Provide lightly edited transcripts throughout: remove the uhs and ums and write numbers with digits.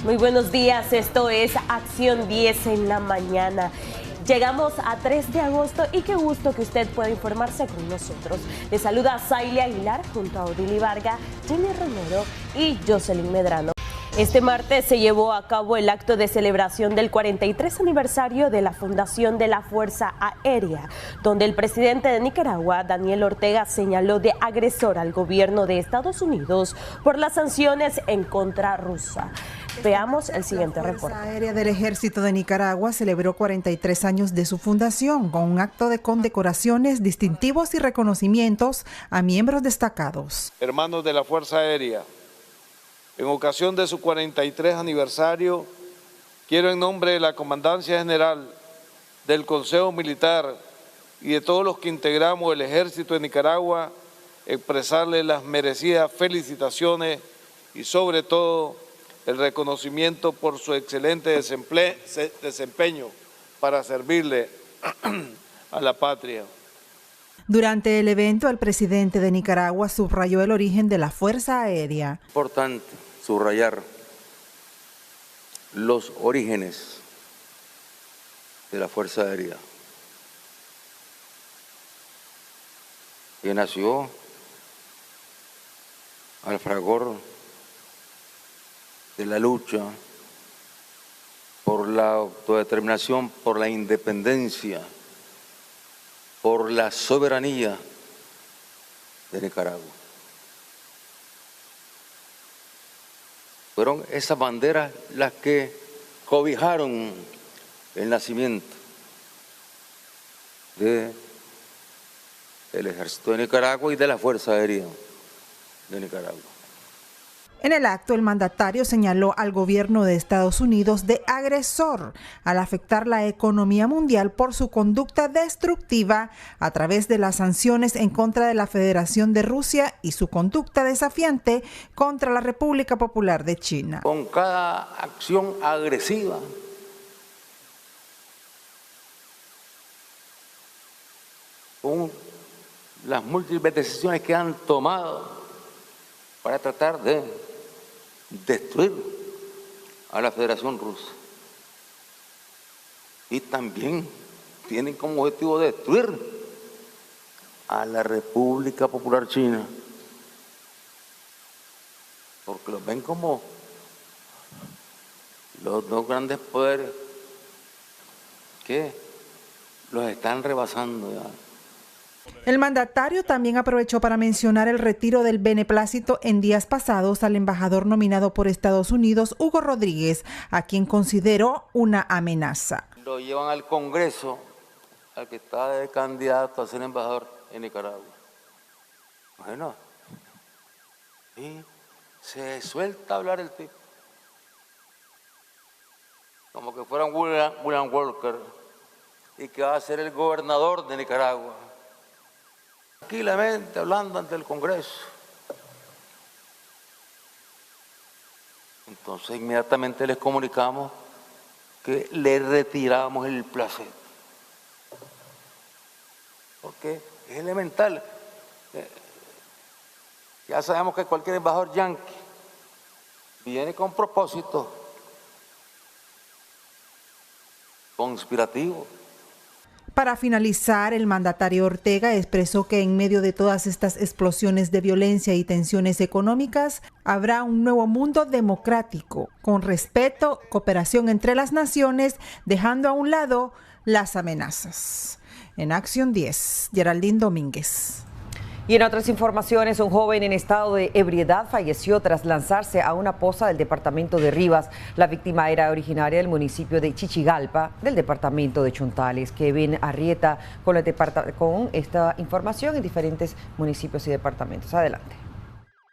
Muy buenos días, esto es Acción 10 en la mañana. Llegamos a 3 de agosto y qué gusto que usted pueda informarse con nosotros. Le saluda Zaylia Aguilar junto a Odili Varga, Jenny Romero y Jocelyn Medrano. Este martes se llevó a cabo el acto de celebración del 43 aniversario de la fundación de la Fuerza Aérea, donde el presidente de Nicaragua, Daniel Ortega, señaló de agresor al gobierno de Estados Unidos por las sanciones en contra rusa. Veamos el siguiente reporte. La Fuerza Aérea del Ejército de Nicaragua celebró 43 años de su fundación con un acto de condecoraciones, distintivos y reconocimientos a miembros destacados. Hermanos de la Fuerza Aérea, en ocasión de su 43 aniversario, quiero en nombre de la Comandancia General, del Consejo Militar y de todos los que integramos el Ejército de Nicaragua, expresarles las merecidas felicitaciones y sobre todo el reconocimiento por su excelente desempeño para servirle a la patria. Durante el evento, el presidente de Nicaragua subrayó el origen de la Fuerza Aérea. Importante subrayar los orígenes de la Fuerza Aérea, que nació al fragor de la lucha por la autodeterminación, por la independencia, por la soberanía de Nicaragua. Fueron esas banderas las que cobijaron el nacimiento del Ejército de Nicaragua y de la Fuerza Aérea de Nicaragua. En el acto, el mandatario señaló al gobierno de Estados Unidos de agresor al afectar la economía mundial por su conducta destructiva a través de las sanciones en contra de la Federación de Rusia y su conducta desafiante contra la República Popular de China. Con cada acción agresiva, con las múltiples decisiones que han tomado para tratar de destruir a la Federación Rusa. Y también tienen como objetivo destruir a la República Popular China, porque los ven como los dos grandes poderes que los están rebasando ya. El mandatario también aprovechó para mencionar el retiro del beneplácito en días pasados al embajador nominado por Estados Unidos, Hugo Rodríguez, a quien consideró una amenaza. Lo llevan al Congreso, al que está de candidato a ser embajador en Nicaragua. Bueno, y se suelta a hablar el tipo, como que fuera un William Walker, y que va a ser el gobernador de Nicaragua. Tranquilamente hablando ante el Congreso. Entonces inmediatamente les comunicamos que le retiramos el placer. Porque es elemental. Ya sabemos que cualquier embajador yanqui viene con propósito conspirativo. Para finalizar, el mandatario Ortega expresó que en medio de todas estas explosiones de violencia y tensiones económicas, habrá un nuevo mundo democrático, con respeto, cooperación entre las naciones, dejando a un lado las amenazas. En Acción 10, Geraldine Domínguez. Y en otras informaciones, un joven en estado de ebriedad falleció tras lanzarse a una poza del departamento de Rivas. La víctima era originaria del municipio de Chichigalpa, del departamento de Chontales. Kevin Arrieta con esta información en diferentes municipios y departamentos. Adelante.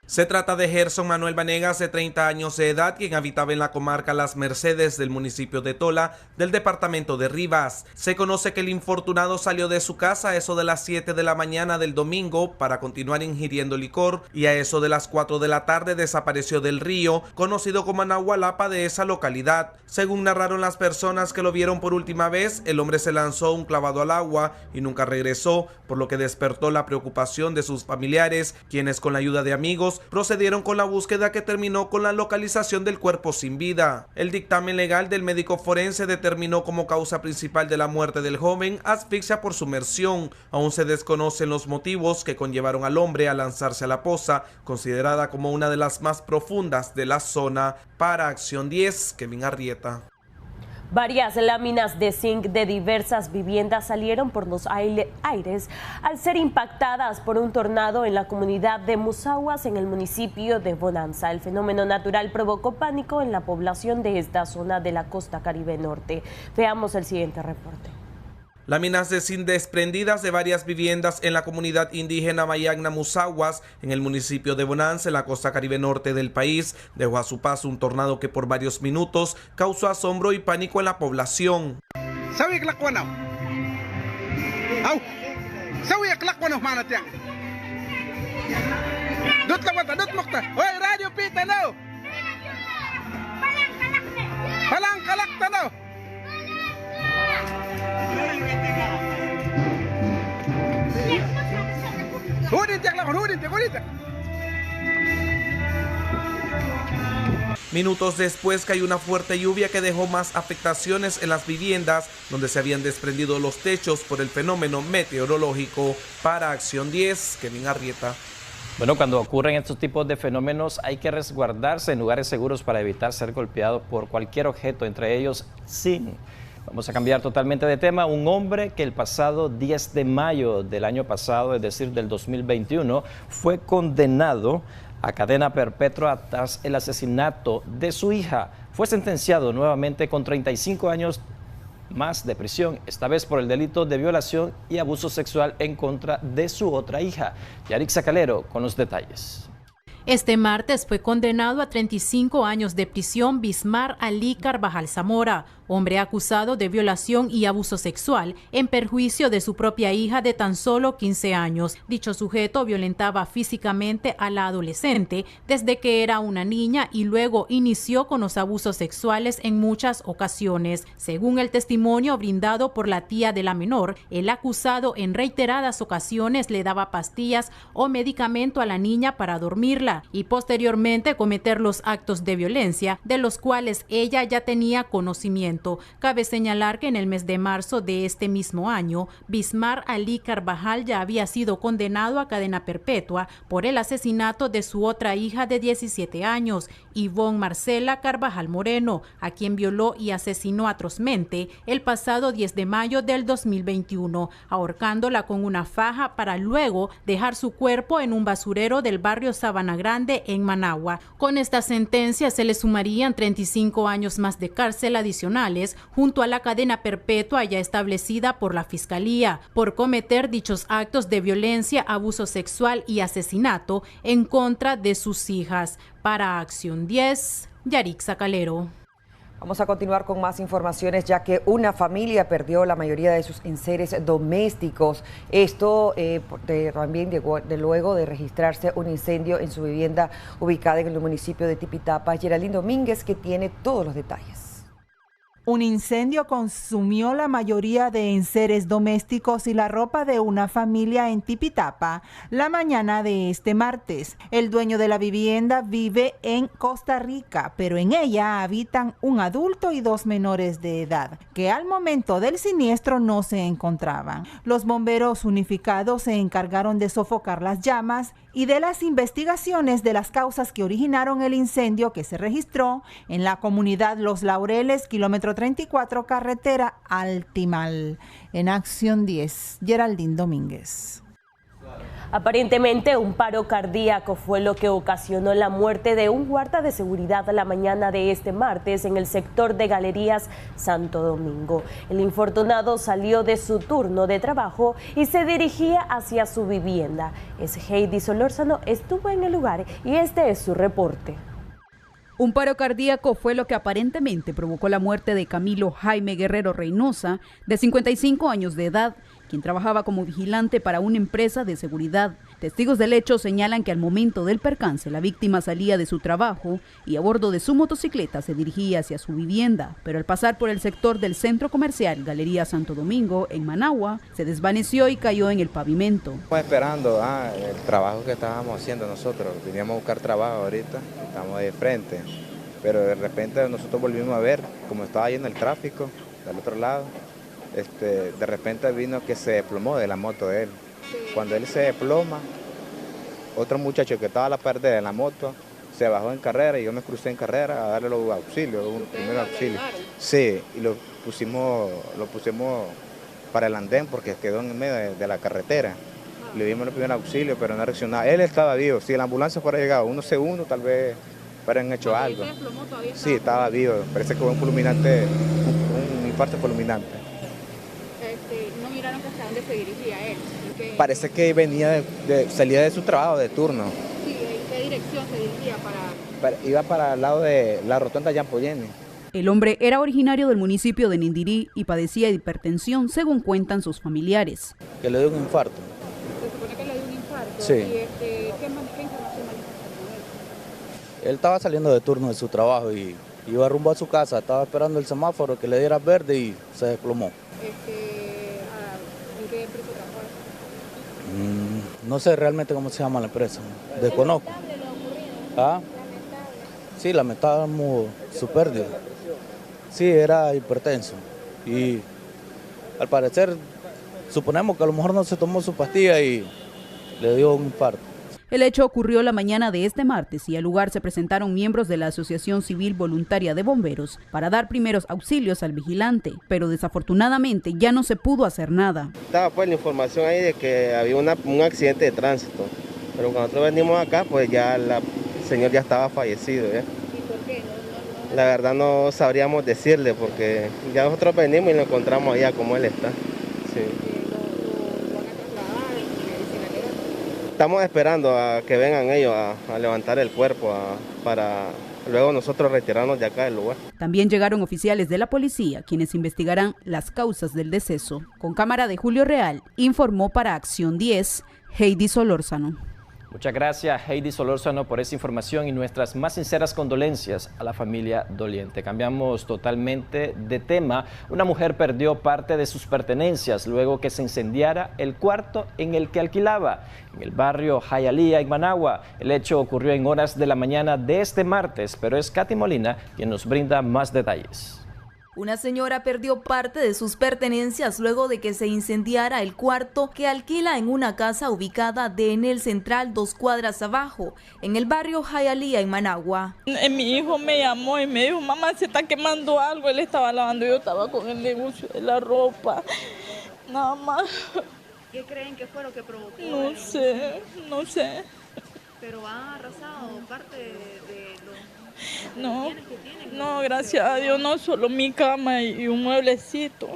Se trata de Gerson Manuel Vanegas, de 30 años de edad, quien habitaba en la comarca Las Mercedes del municipio de Tola, del departamento de Rivas. Se conoce que el infortunado salió de su casa a eso de las 7 de la mañana del domingo para continuar ingiriendo licor y a eso de las 4 de la tarde desapareció del río, conocido como Anahualapa, de esa localidad. Según narraron las personas que lo vieron por última vez, el hombre se lanzó un clavado al agua y nunca regresó, por lo que despertó la preocupación de sus familiares, quienes con la ayuda de amigos bomberos procedieron con la búsqueda que terminó con la localización del cuerpo sin vida. El dictamen legal del médico forense determinó como causa principal de la muerte del joven asfixia por sumersión. Aún se desconocen los motivos que conllevaron al hombre a lanzarse a la poza, considerada como una de las más profundas de la zona. Para Acción 10, Kevin Arrieta. Varias láminas de zinc de diversas viviendas salieron por los aires al ser impactadas por un tornado en la comunidad de Musaguas, en el municipio de Bonanza. El fenómeno natural provocó pánico en la población de esta zona de la costa Caribe Norte. Veamos el siguiente reporte. Láminas de zinc desprendidas de varias viviendas en la comunidad indígena Mayagna Musaguas, en el municipio de Bonanza, en la costa Caribe Norte del país, dejó a su paso un tornado que por varios minutos causó asombro y pánico en la población. Minutos después cayó una fuerte lluvia que dejó más afectaciones en las viviendas donde se habían desprendido los techos por el fenómeno meteorológico. Para Acción 10, Kevin Arrieta. Bueno, cuando ocurren estos tipos de fenómenos hay que resguardarse en lugares seguros para evitar ser golpeado por cualquier objeto, entre ellos zinc. Vamos a cambiar totalmente de tema. Un hombre que el pasado 10 de mayo del año pasado, es decir, del 2021, fue condenado a cadena perpetua tras el asesinato de su hija. Fue sentenciado nuevamente con 35 años más de prisión, esta vez por el delito de violación y abuso sexual en contra de su otra hija. Yarixa Calero con los detalles. Este martes fue condenado a 35 años de prisión Bismar Ali Carvajal Zamora, hombre acusado de violación y abuso sexual en perjuicio de su propia hija de tan solo 15 años. Dicho sujeto violentaba físicamente a la adolescente desde que era una niña y luego inició con los abusos sexuales en muchas ocasiones. Según el testimonio brindado por la tía de la menor, el acusado en reiteradas ocasiones le daba pastillas o medicamento a la niña para dormirla y posteriormente cometer los actos de violencia de los cuales ella ya tenía conocimiento. Cabe señalar que en el mes de marzo de este mismo año, Bismar Ali Carvajal ya había sido condenado a cadena perpetua por el asesinato de su otra hija de 17 años, Ivonne Marcela Carvajal Moreno, a quien violó y asesinó atrozmente el pasado 10 de mayo del 2021, ahorcándola con una faja para luego dejar su cuerpo en un basurero del barrio Sabana Grande en Managua. Con esta sentencia se le sumarían 35 años más de cárcel adicionales junto a la cadena perpetua ya establecida por la Fiscalía por cometer dichos actos de violencia, abuso sexual y asesinato en contra de sus hijas. Para Acción 10, Yarixa Calero. Vamos a continuar con más informaciones, ya que una familia perdió la mayoría de sus enseres domésticos. Esto también llegó luego de registrarse un incendio en su vivienda ubicada en el municipio de Tipitapa. Geraldine Domínguez, que tiene todos los detalles. Un incendio consumió la mayoría de enseres domésticos y la ropa de una familia en Tipitapa la mañana de este martes. El dueño de la vivienda vive en Costa Rica, pero en ella habitan un adulto y 2 menores de edad, que al momento del siniestro no se encontraban. Los bomberos unificados se encargaron de sofocar las llamas y de las investigaciones de las causas que originaron el incendio que se registró en la comunidad Los Laureles, kilómetro 34, carretera Altimal. En Acción 10, Geraldine Domínguez. Aparentemente un paro cardíaco fue lo que ocasionó la muerte de un guarda de seguridad la mañana de este martes en el sector de Galerías Santo Domingo. El infortunado salió de su turno de trabajo y se dirigía hacia su vivienda. Heidi Solórzano estuvo en el lugar y este es su reporte. Un paro cardíaco fue lo que aparentemente provocó la muerte de Camilo Jaime Guerrero Reynosa, de 55 años de edad, quien trabajaba como vigilante para una empresa de seguridad. Testigos del hecho señalan que al momento del percance la víctima salía de su trabajo y a bordo de su motocicleta se dirigía hacia su vivienda, pero al pasar por el sector del centro comercial Galería Santo Domingo en Managua, se desvaneció y cayó en el pavimento. Estamos esperando el trabajo que estábamos haciendo nosotros, veníamos a buscar trabajo ahorita, estamos de frente, pero de repente nosotros volvimos a ver, como estaba lleno el tráfico del otro lado, de repente vino que se desplomó de la moto de él. Cuando él se desploma, otro muchacho que estaba a la parte de la moto se bajó en carrera y yo me crucé en carrera a darle los auxilios, un primer auxilio. Sí, y lo pusimos para el andén porque quedó en medio de la carretera. Le dimos el primer auxilio, pero no reaccionaba. Él estaba vivo, si la ambulancia fuera llegado unos segundos, tal vez hubieran hecho algo. Sí, estaba vivo, parece que fue un fulminante, un infarto fulminante. ¿No miraron hasta dónde se dirigía él? Parece que salía de su trabajo de turno. Sí, ¿en qué dirección se dirigía Iba para el lado de la rotonda Yampoyeni. El hombre era originario del municipio de Nindirí y padecía de hipertensión, según cuentan sus familiares. Que le dio un infarto. ¿Se supone que le dio un infarto? Sí. ¿Y qué información maneja? Él estaba saliendo de turno de su trabajo y iba rumbo a su casa, estaba esperando el semáforo que le diera verde y se desplomó. ¿En qué empresa trabaja? No sé realmente cómo se llama la empresa, desconozco. ¿Lamentable lo ocurrido? ¿Ah? ¿Lamentable? Sí, lamentábamos su pérdida. Sí, era hipertenso y al parecer suponemos que a lo mejor no se tomó su pastilla y le dio un infarto. El hecho ocurrió la mañana de este martes y al lugar se presentaron miembros de la Asociación Civil Voluntaria de Bomberos para dar primeros auxilios al vigilante, pero desafortunadamente ya no se pudo hacer nada. Estaba pues la información ahí de que había un accidente de tránsito, pero cuando nosotros venimos acá pues ya el señor ya estaba fallecido. ¿Ya? ¿Y por qué? La verdad no sabríamos decirle porque ya nosotros venimos y lo encontramos allá como él está. Sí. ¿Lo van a trasladar medicinalero? Estamos esperando a que vengan ellos a levantar el cuerpo para luego nosotros retirarnos de acá del lugar. También llegaron oficiales de la policía, quienes investigarán las causas del deceso. Con cámara de Julio Real, informó para Acción 10, Heidi Solórzano. Muchas gracias, Heidi Solórzano, por esa información y nuestras más sinceras condolencias a la familia doliente. Cambiamos totalmente de tema. Una mujer perdió parte de sus pertenencias luego que se incendiara el cuarto en el que alquilaba, en el barrio Hialeah, en Managua. El hecho ocurrió en horas de la mañana de este martes, pero es Katy Molina quien nos brinda más detalles. Una señora perdió parte de sus pertenencias luego de que se incendiara el cuarto que alquila en una casa ubicada de Enel Central 2 cuadras abajo, en el barrio Hialeah, en Managua. Mi hijo me llamó y me dijo, mamá, se está quemando algo. Él estaba lavando y yo estaba con el negocio de la ropa. Nada más. ¿Qué creen que fue lo que provocó? No sé. ¿Pero han arrasado parte de los... No, gracias a Dios, no, solo mi cama y un mueblecito. ¿No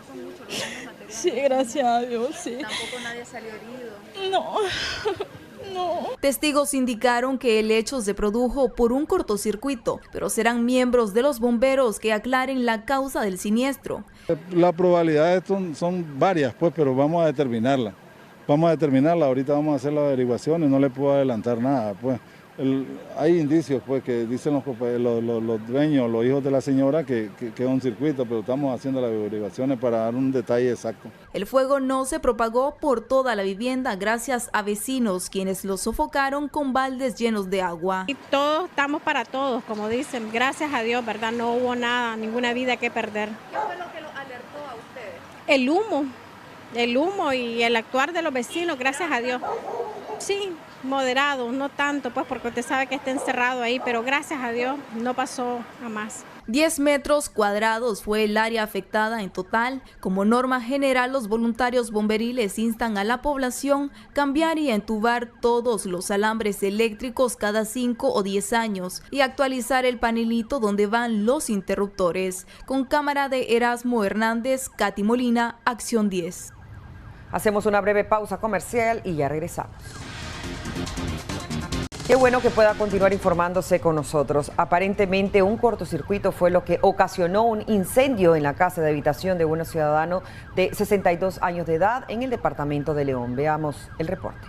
son muchos los daños materiales? Sí, gracias a Dios, sí. ¿Tampoco nadie salió herido? No. Testigos indicaron que el hecho se produjo por un cortocircuito, pero serán miembros de los bomberos que aclaren la causa del siniestro. Las probabilidades son varias, pues, pero vamos a determinarla. Ahorita vamos a hacer las averiguaciones, no le puedo adelantar nada, pues. Hay indicios pues que dicen los dueños, los hijos de la señora que es un circuito, pero estamos haciendo las averiguaciones para dar un detalle exacto. El fuego no se propagó por toda la vivienda gracias a vecinos quienes lo sofocaron con baldes llenos de agua. Y todos estamos para todos, como dicen, gracias a Dios, ¿verdad? No hubo nada, ninguna vida que perder. ¿Qué fue lo que los alertó a ustedes? El humo y el actuar de los vecinos, gracias a Dios. Sí, moderado, no tanto, pues porque usted sabe que está encerrado ahí, pero gracias a Dios no pasó a más. 10 metros cuadrados fue el área afectada en total. Como norma general, los voluntarios bomberiles instan a la población cambiar y entubar todos los alambres eléctricos cada 5 o 10 años y actualizar el panelito donde van los interruptores. Con cámara de Erasmo Hernández, Katy Molina, Acción 10. Hacemos una breve pausa comercial y ya regresamos. Qué bueno que pueda continuar informándose con nosotros. Aparentemente un cortocircuito fue lo que ocasionó un incendio en la casa de habitación de un ciudadano de 62 años de edad en el departamento de León. Veamos el reporte.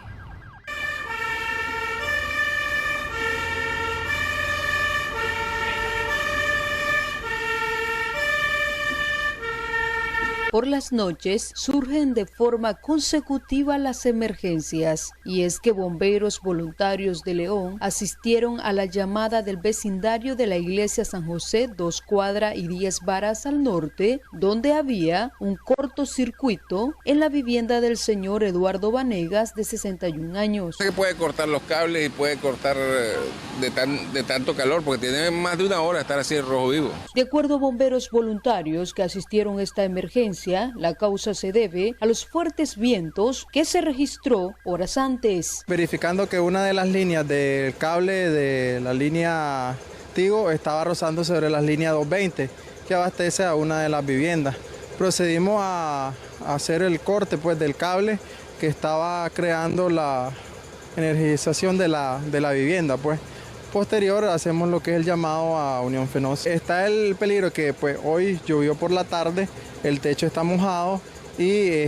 Por las noches surgen de forma consecutiva las emergencias, y es que bomberos voluntarios de León asistieron a la llamada del vecindario de la iglesia San José, 2 cuadras y 10 varas al norte, donde había un cortocircuito en la vivienda del señor Eduardo Vanegas, de 61 años. Que puede cortar los cables y puede cortar de tanto calor, porque tiene más de una hora estar así en rojo vivo. De acuerdo a bomberos voluntarios que asistieron a esta emergencia, la causa se debe a los fuertes vientos que se registró horas antes. Verificando que una de las líneas del cable de la línea Tigo estaba rozando sobre las líneas 220 que abastece a una de las viviendas. Procedimos a hacer el corte del cable que estaba creando la energización de la vivienda. Posterior hacemos lo que es el llamado a Unión Fenosa. Está el peligro que hoy llovió por la tarde, el techo está mojado y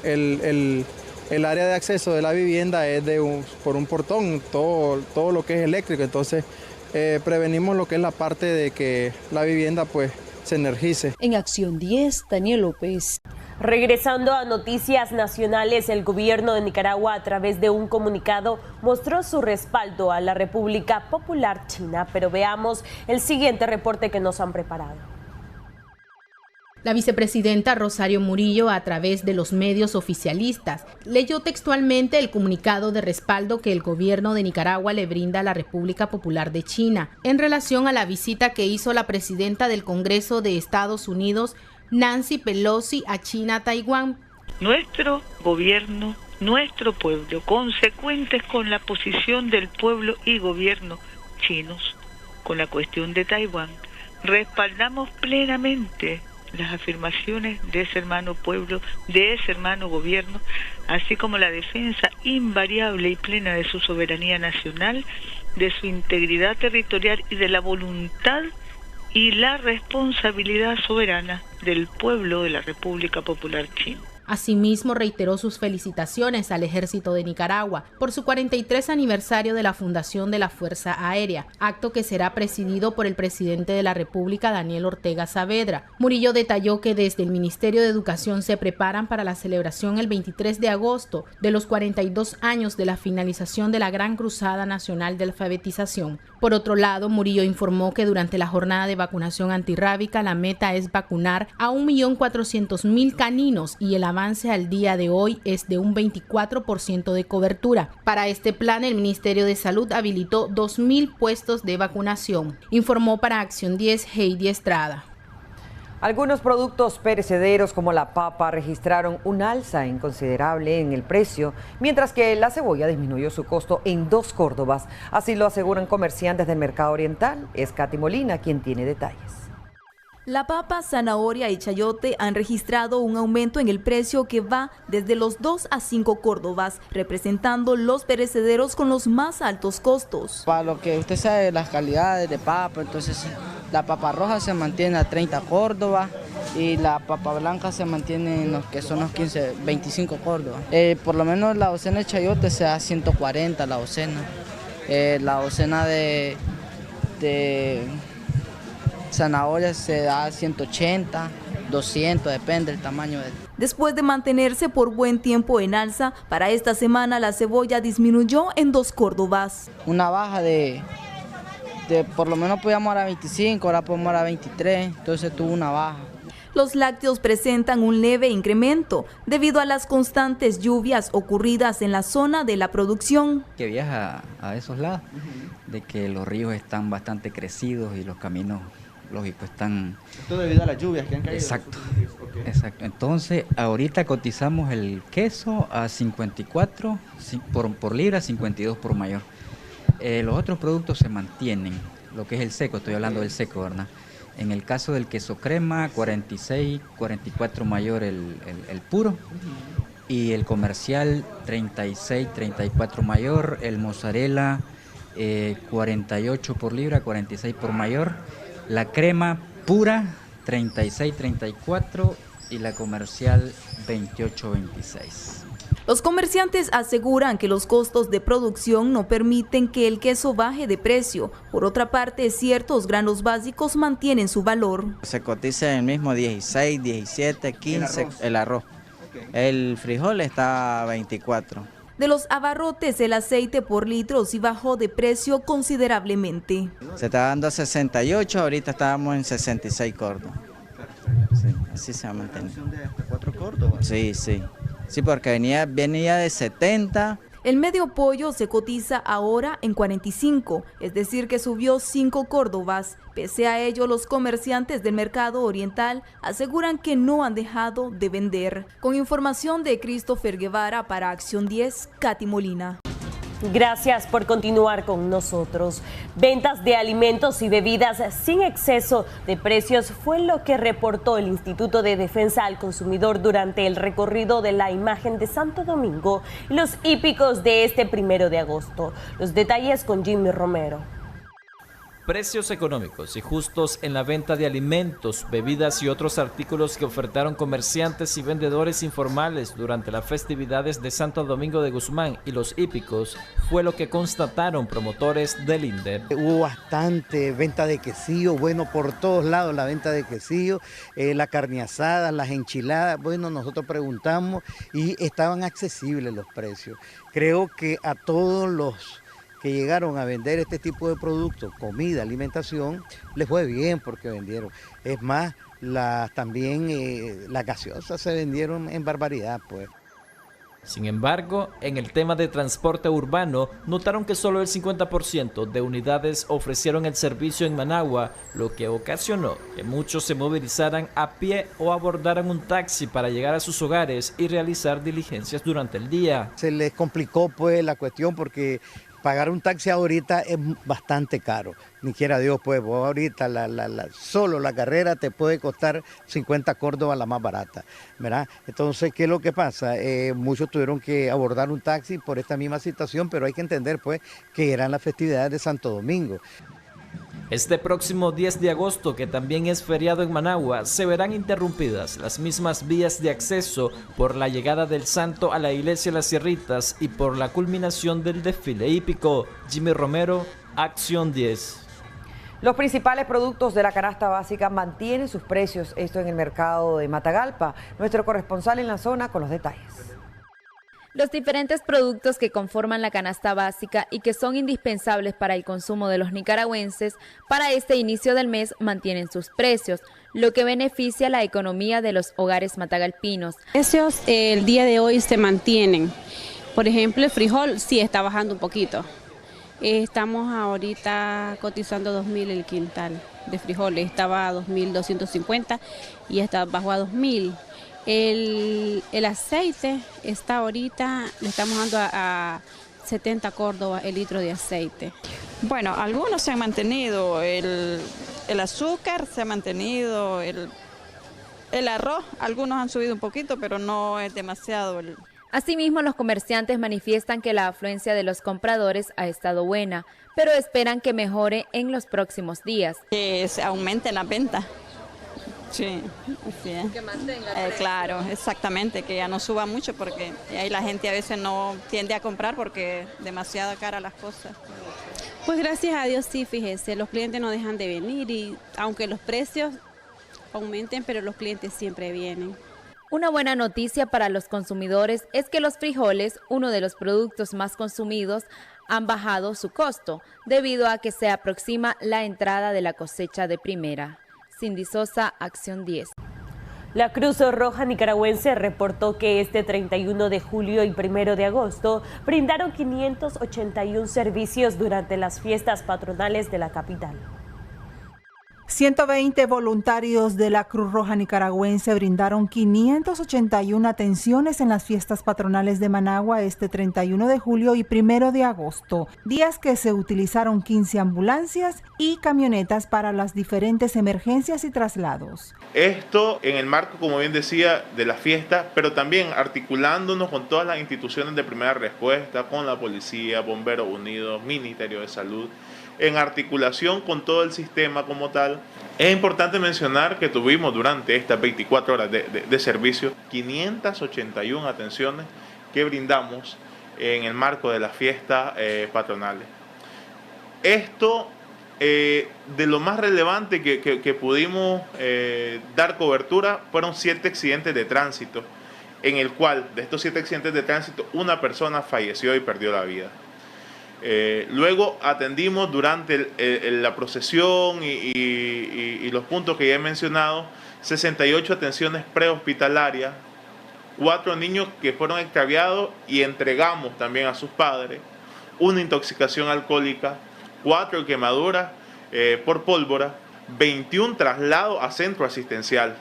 el área de acceso de la vivienda es por un portón, todo lo que es eléctrico. Entonces prevenimos lo que es la parte de que la vivienda se energice. En Acción 10, Daniel López. Regresando a noticias nacionales, el gobierno de Nicaragua, a través de un comunicado, mostró su respaldo a la República Popular China. Pero veamos el siguiente reporte que nos han preparado. La vicepresidenta Rosario Murillo, a través de los medios oficialistas, leyó textualmente el comunicado de respaldo que el gobierno de Nicaragua le brinda a la República Popular de China en relación a la visita que hizo la presidenta del Congreso de Estados Unidos, Nancy Pelosi, a China, Taiwán. Nuestro gobierno, nuestro pueblo, consecuentes con la posición del pueblo y gobierno chinos con la cuestión de Taiwán, respaldamos plenamente las afirmaciones de ese hermano pueblo, de ese hermano gobierno, así como la defensa invariable y plena de su soberanía nacional, de su integridad territorial y de la voluntad y la responsabilidad soberana del pueblo de la República Popular China. Asimismo, reiteró sus felicitaciones al Ejército de Nicaragua por su 43 aniversario de la fundación de la Fuerza Aérea, acto que será presidido por el presidente de la República, Daniel Ortega Saavedra. Murillo detalló que desde el Ministerio de Educación se preparan para la celebración el 23 de agosto de los 42 años de la finalización de la Gran Cruzada Nacional de Alfabetización. Por otro lado, Murillo informó que durante la jornada de vacunación antirrábica la meta es vacunar a 1.400.000 caninos y el avance al día de hoy es de un 24% de cobertura. Para este plan, el Ministerio de Salud habilitó 2.000 puestos de vacunación. Informó para Acción 10 Heidi Estrada. Algunos productos perecederos como la papa registraron un alza inconsiderable en el precio, mientras que la cebolla disminuyó su costo en 2 Córdobas. Así lo aseguran comerciantes del mercado oriental. Es Katy Molina quien tiene detalles. La papa, zanahoria y chayote han registrado un aumento en el precio que va desde los 2 a 5 Córdobas, representando los perecederos con los más altos costos. Para lo que usted sabe, las calidades de papa, entonces la papa roja se mantiene a 30 Córdobas y la papa blanca se mantiene en los que son los 15, 25 Córdobas. Por lo menos la docena de chayote se da 140 la docena. La docena de zanahoria se da 180, 200, depende del tamaño. Después de mantenerse por buen tiempo en alza, para esta semana la cebolla disminuyó en 2 Córdobas. Una baja de por lo menos podíamos a 25, ahora podemos a 23, entonces tuvo una baja. Los lácteos presentan un leve incremento debido a las constantes lluvias ocurridas en la zona de la producción. Que viaja a esos lados, de que los ríos están bastante crecidos y los caminos lógico, están... Esto debido a las lluvias que han caído. Exacto, okay. Exacto. Entonces, ahorita cotizamos el queso a 54 por libra, 52 por mayor. Los otros productos se mantienen, lo que es el seco, estoy hablando del seco, ¿verdad? En el caso del queso crema, 46, 44 mayor el puro. Y el comercial, 36, 34 mayor. El mozzarella, 48 por libra, 46 por mayor. La crema pura, 36, 34 y la comercial, 28, 26. Los comerciantes aseguran que los costos de producción no permiten que el queso baje de precio. Por otra parte, ciertos granos básicos mantienen su valor. Se cotiza el mismo 16, 17, 15 el arroz. El frijol está a 24. De los abarrotes, el aceite por litro sí bajó de precio considerablemente. Se está dando a 68, ahorita estábamos en 66 córdobas. Sí, así se va a mantener. ¿4 córdobas? Sí, sí. Sí, porque venía de 70. El medio pollo se cotiza ahora en 45, es decir que subió 5 córdobas. Pese a ello, los comerciantes del mercado oriental aseguran que no han dejado de vender. Con información de Christopher Guevara para Acción 10, Katy Molina. Gracias por continuar con nosotros. Ventas de alimentos y bebidas sin exceso de precios fue lo que reportó el Instituto de Defensa al Consumidor durante el recorrido de la imagen de Santo Domingo y los hípicos de este 1 de agosto. Los detalles con Jimmy Romero. Precios económicos y justos en la venta de alimentos, bebidas y otros artículos que ofertaron comerciantes y vendedores informales durante las festividades de Santo Domingo de Guzmán y los hípicos fue lo que constataron promotores del INDER. Hubo bastante venta de quesillo, bueno, por todos lados la venta de quesillo, la carne asada, las enchiladas, bueno, nosotros preguntamos y estaban accesibles los precios. Creo que a todos los que llegaron a vender este tipo de productos, comida, alimentación, les fue bien porque vendieron. Es más, también las gaseosas se vendieron en barbaridad, pues. Sin embargo, en el tema de transporte urbano, notaron que solo el 50% de unidades ofrecieron el servicio en Managua, lo que ocasionó que muchos se movilizaran a pie o abordaran un taxi para llegar a sus hogares y realizar diligencias durante el día. Se les complicó pues la cuestión porque pagar un taxi ahorita es bastante caro, ni quiera Dios, pues vos ahorita solo la carrera te puede costar 50 córdobas la más barata, ¿verdad? Entonces, ¿qué es lo que pasa? Muchos tuvieron que abordar un taxi por esta misma situación, pero hay que entender pues que eran las festividades de Santo Domingo. Este próximo 10 de agosto, que también es feriado en Managua, se verán interrumpidas las mismas vías de acceso por la llegada del santo a la iglesia Las Sierritas y por la culminación del desfile hípico. Jimmy Romero, Acción 10. Los principales productos de la canasta básica mantienen sus precios, esto en el mercado de Matagalpa. Nuestro corresponsal en la zona con los detalles. Los diferentes productos que conforman la canasta básica y que son indispensables para el consumo de los nicaragüenses para este inicio del mes mantienen sus precios, lo que beneficia la economía de los hogares matagalpinos. Precios el día de hoy se mantienen. Por ejemplo, el frijol sí está bajando un poquito. Estamos ahorita cotizando 2.000 el quintal de frijoles, estaba a 2.250 y está bajó a 2.000. El aceite está ahorita, le estamos dando a 70 córdobas el litro de aceite. Bueno, algunos se han mantenido, el azúcar se ha mantenido, el arroz, algunos han subido un poquito, pero no es demasiado. Asimismo, los comerciantes manifiestan que la afluencia de los compradores ha estado buena, pero esperan que mejore en los próximos días. Que se aumenten las ventas. Sí, así es. Que mantenga. Claro, exactamente, que ya no suba mucho porque ahí la gente a veces no tiende a comprar porque demasiado cara las cosas. Pues gracias a Dios sí, fíjese, los clientes no dejan de venir y aunque los precios aumenten, pero los clientes siempre vienen. Una buena noticia para los consumidores es que los frijoles, uno de los productos más consumidos, han bajado su costo debido a que se aproxima la entrada de la cosecha de primera. Cindy Sosa, Acción 10. La Cruz Roja Nicaragüense reportó que este 31 de julio y 1 de agosto brindaron 581 servicios durante las fiestas patronales de la capital. 120 voluntarios de la Cruz Roja Nicaragüense brindaron 581 atenciones en las fiestas patronales de Managua este 31 de julio y 1 de agosto, días que se utilizaron 15 ambulancias y camionetas para las diferentes emergencias y traslados. Esto en el marco, como bien decía, de la fiesta, pero también articulándonos con todas las instituciones de primera respuesta, con la policía, Bomberos Unidos, Ministerio de Salud, en articulación con todo el sistema como tal. Es importante mencionar que tuvimos durante estas 24 horas de servicio 581 atenciones que brindamos en el marco de las fiestas patronales. Esto, de lo más relevante que pudimos dar cobertura, fueron 7 accidentes de tránsito, en el cual de estos 7 accidentes de tránsito una persona falleció y perdió la vida. Luego atendimos durante la procesión y los puntos que ya he mencionado, 68 atenciones prehospitalarias, 4 niños que fueron extraviados y entregamos también a sus padres, una intoxicación alcohólica, 4 quemaduras por pólvora, 21 traslados a centro asistencial.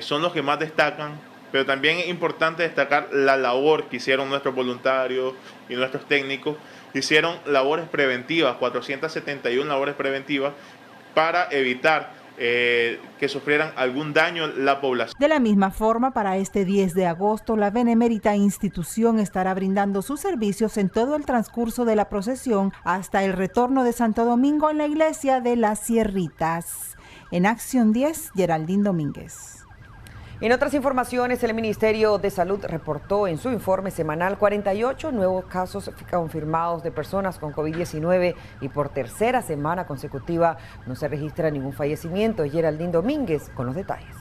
Son los que más destacan. Pero también es importante destacar la labor que hicieron nuestros voluntarios y nuestros técnicos. Hicieron labores preventivas, 471 labores preventivas, para evitar que sufrieran algún daño la población. De la misma forma, para este 10 de agosto, la benemérita institución estará brindando sus servicios en todo el transcurso de la procesión hasta el retorno de Santo Domingo en la iglesia de las Sierritas. En Acción 10, Geraldine Domínguez. En otras informaciones, el Ministerio de Salud reportó en su informe semanal 48 nuevos casos confirmados de personas con COVID-19 y por tercera semana consecutiva no se registra ningún fallecimiento. Geraldine Domínguez con los detalles.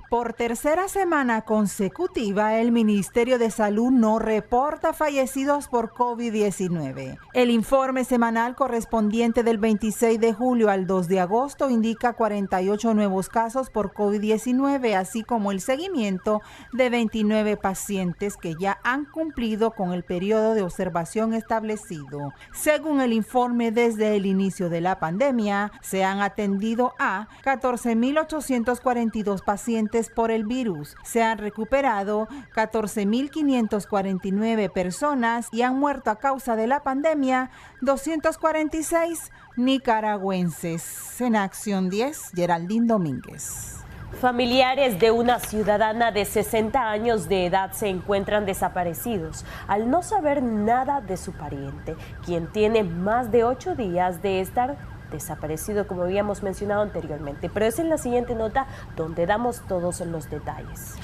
Por tercera semana consecutiva, el Ministerio de Salud no reporta fallecidos por COVID-19. El informe semanal correspondiente del 26 de julio al 2 de agosto indica 48 nuevos casos por COVID-19, así como el seguimiento de 29 pacientes que ya han cumplido con el periodo de observación establecido. Según el informe, desde el inicio de la pandemia, se han atendido a 14.842 pacientes por el virus. Se han recuperado 14.549 personas y han muerto a causa de la pandemia 246 nicaragüenses. En Acción 10, Geraldine Domínguez. Familiares de una ciudadana de 60 años de edad se encuentran desaparecidos al no saber nada de su pariente, quien tiene más de 8 días de estar desaparecido, como habíamos mencionado anteriormente. Pero es en la siguiente nota donde damos todos los detalles.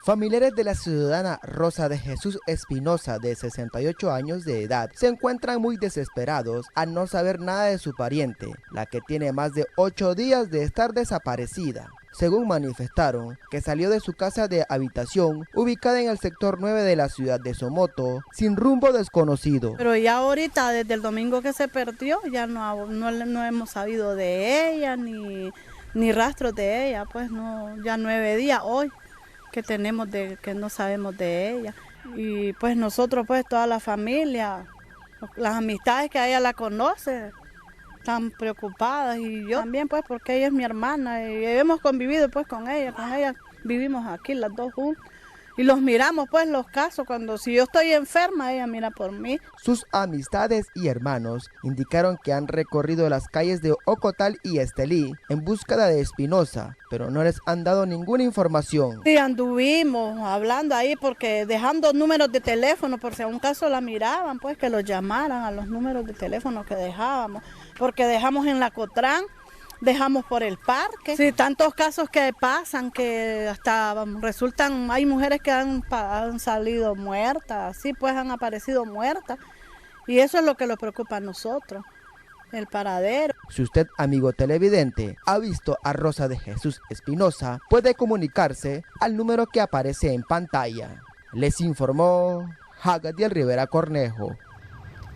Familiares de la ciudadana Rosa de Jesús Espinosa, de 68 años de edad, se encuentran muy desesperados al no saber nada de su pariente, la que tiene más de 8 días de estar desaparecida. Según manifestaron, que salió de su casa de habitación, ubicada en el sector 9 de la ciudad de Somoto, sin rumbo desconocido. Pero ya ahorita, desde el domingo que se perdió, ya no hemos sabido de ella, ni rastros de ella, pues no, ya 9 días hoy que tenemos de que no sabemos de ella. Y pues nosotros, pues toda la familia, las amistades que ella la conoce, están preocupadas, y yo también, pues, porque ella es mi hermana y hemos convivido pues con ella vivimos aquí las dos juntas y los miramos pues los casos, si yo estoy enferma ella mira por mí. Sus amistades y hermanos indicaron que han recorrido las calles de Ocotal y Estelí en búsqueda de Espinosa, pero no les han dado ninguna información. Sí, anduvimos hablando ahí porque dejando números de teléfono por si a un caso la miraban, pues que los llamaran a los números de teléfono que dejábamos, porque dejamos en la Cotrán, dejamos por el parque. Sí, tantos casos que pasan que hasta resultan, hay mujeres que han salido muertas, sí, pues han aparecido muertas. Y eso es lo que nos preocupa a nosotros, el paradero. Si usted, amigo televidente, ha visto a Rosa de Jesús Espinosa, puede comunicarse al número que aparece en pantalla. Les informó Hagadiel Rivera Cornejo.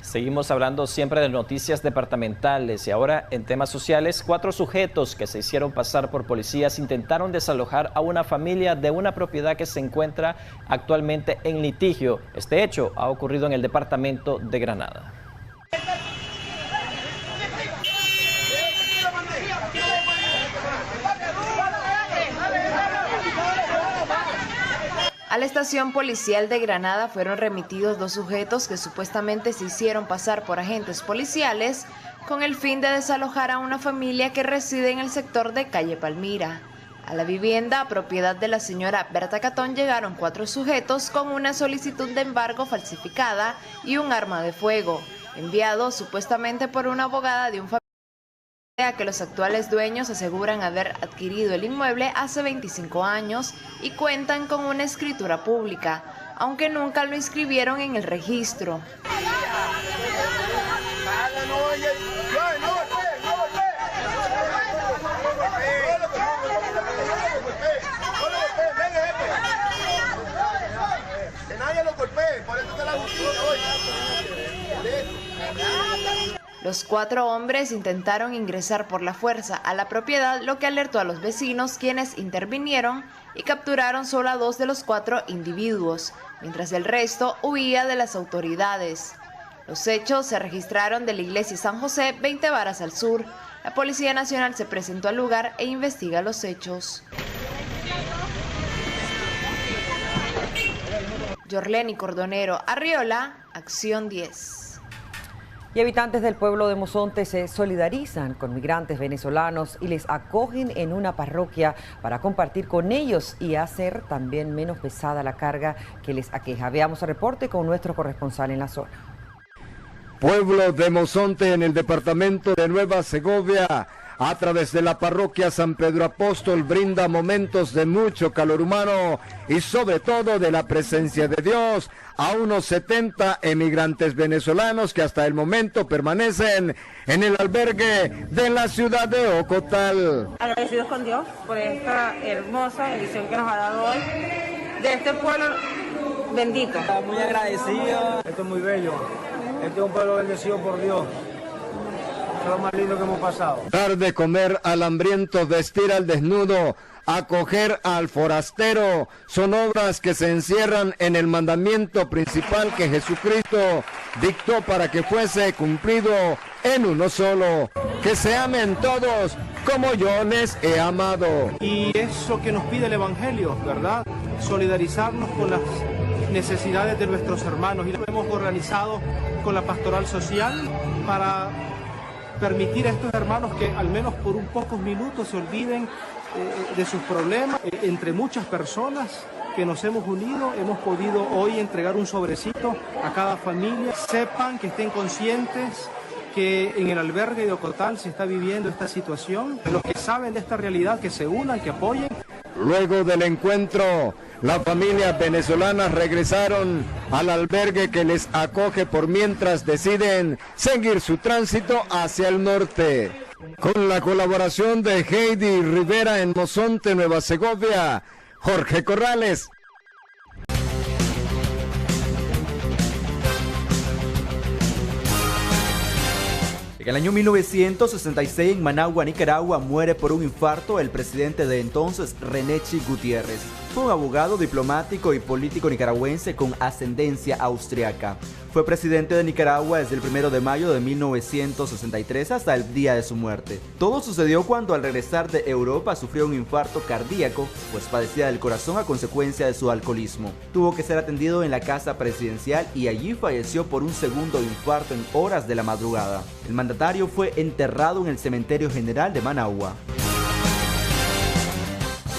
Seguimos hablando siempre de noticias departamentales y ahora en temas sociales. 4 sujetos que se hicieron pasar por policías intentaron desalojar a una familia de una propiedad que se encuentra actualmente en litigio. Este hecho ha ocurrido en el departamento de Granada. A la estación policial de Granada fueron remitidos 2 sujetos que supuestamente se hicieron pasar por agentes policiales con el fin de desalojar a una familia que reside en el sector de Calle Palmira. A la vivienda, propiedad de la señora Berta Catón, llegaron 4 sujetos con una solicitud de embargo falsificada y un arma de fuego, enviado supuestamente por una abogada de un familiar que los actuales dueños aseguran haber adquirido el inmueble hace 25 años y cuentan con una escritura pública, aunque nunca lo inscribieron en el registro. Los 4 hombres intentaron ingresar por la fuerza a la propiedad, lo que alertó a los vecinos, quienes intervinieron y capturaron solo a 2 de los 4 individuos, mientras el resto huía de las autoridades. Los hechos se registraron de la iglesia San José, 20 varas al sur. La Policía Nacional se presentó al lugar e investiga los hechos. Yorleni Cordonero Arriola, Acción 10. Y habitantes del pueblo de Mozonte se solidarizan con migrantes venezolanos y les acogen en una parroquia para compartir con ellos y hacer también menos pesada la carga que les aqueja. Veamos el reporte con nuestro corresponsal en la zona. Pueblo de Mozonte en el departamento de Nueva Segovia, a través de la parroquia San Pedro Apóstol, brinda momentos de mucho calor humano y sobre todo de la presencia de Dios a unos 70 emigrantes venezolanos que hasta el momento permanecen en el albergue de la ciudad de Ocotal. Agradecidos con Dios por esta hermosa bendición que nos ha dado hoy de este pueblo bendito. Muy agradecido. Esto es muy bello. Este es un pueblo bendecido por Dios. Es lo más lindo que hemos pasado. Dar de comer al hambriento, vestir al desnudo, acoger al forastero, son obras que se encierran en el mandamiento principal que Jesucristo dictó para que fuese cumplido en uno solo. Que se amen todos como yo les he amado. Y eso que nos pide el Evangelio, ¿verdad? Solidarizarnos con las necesidades de nuestros hermanos. Y lo hemos organizado con la pastoral social para permitir a estos hermanos que al menos por un pocos minutos se olviden de sus problemas. Entre muchas personas que nos hemos unido, hemos podido hoy entregar un sobrecito a cada familia. Sepan, que estén conscientes que en el albergue de Ocotal se está viviendo esta situación. Los que saben de esta realidad, que se unan, que apoyen. Luego del encuentro, las familias venezolanas regresaron al albergue que les acoge por mientras deciden seguir su tránsito hacia el norte. Con la colaboración de Heidi Rivera en Mozonte, Nueva Segovia, Jorge Corrales. En el año 1966, en Managua, Nicaragua, muere por un infarto el presidente de entonces, René Chi Gutiérrez. Fue un abogado, diplomático y político nicaragüense con ascendencia austriaca. Fue presidente de Nicaragua desde el 1 de mayo de 1963 hasta el día de su muerte. Todo sucedió cuando al regresar de Europa sufrió un infarto cardíaco, pues padecía del corazón a consecuencia de su alcoholismo. Tuvo que ser atendido en la casa presidencial y allí falleció por un segundo infarto en horas de la madrugada. El mandatario fue enterrado en el Cementerio General de Managua.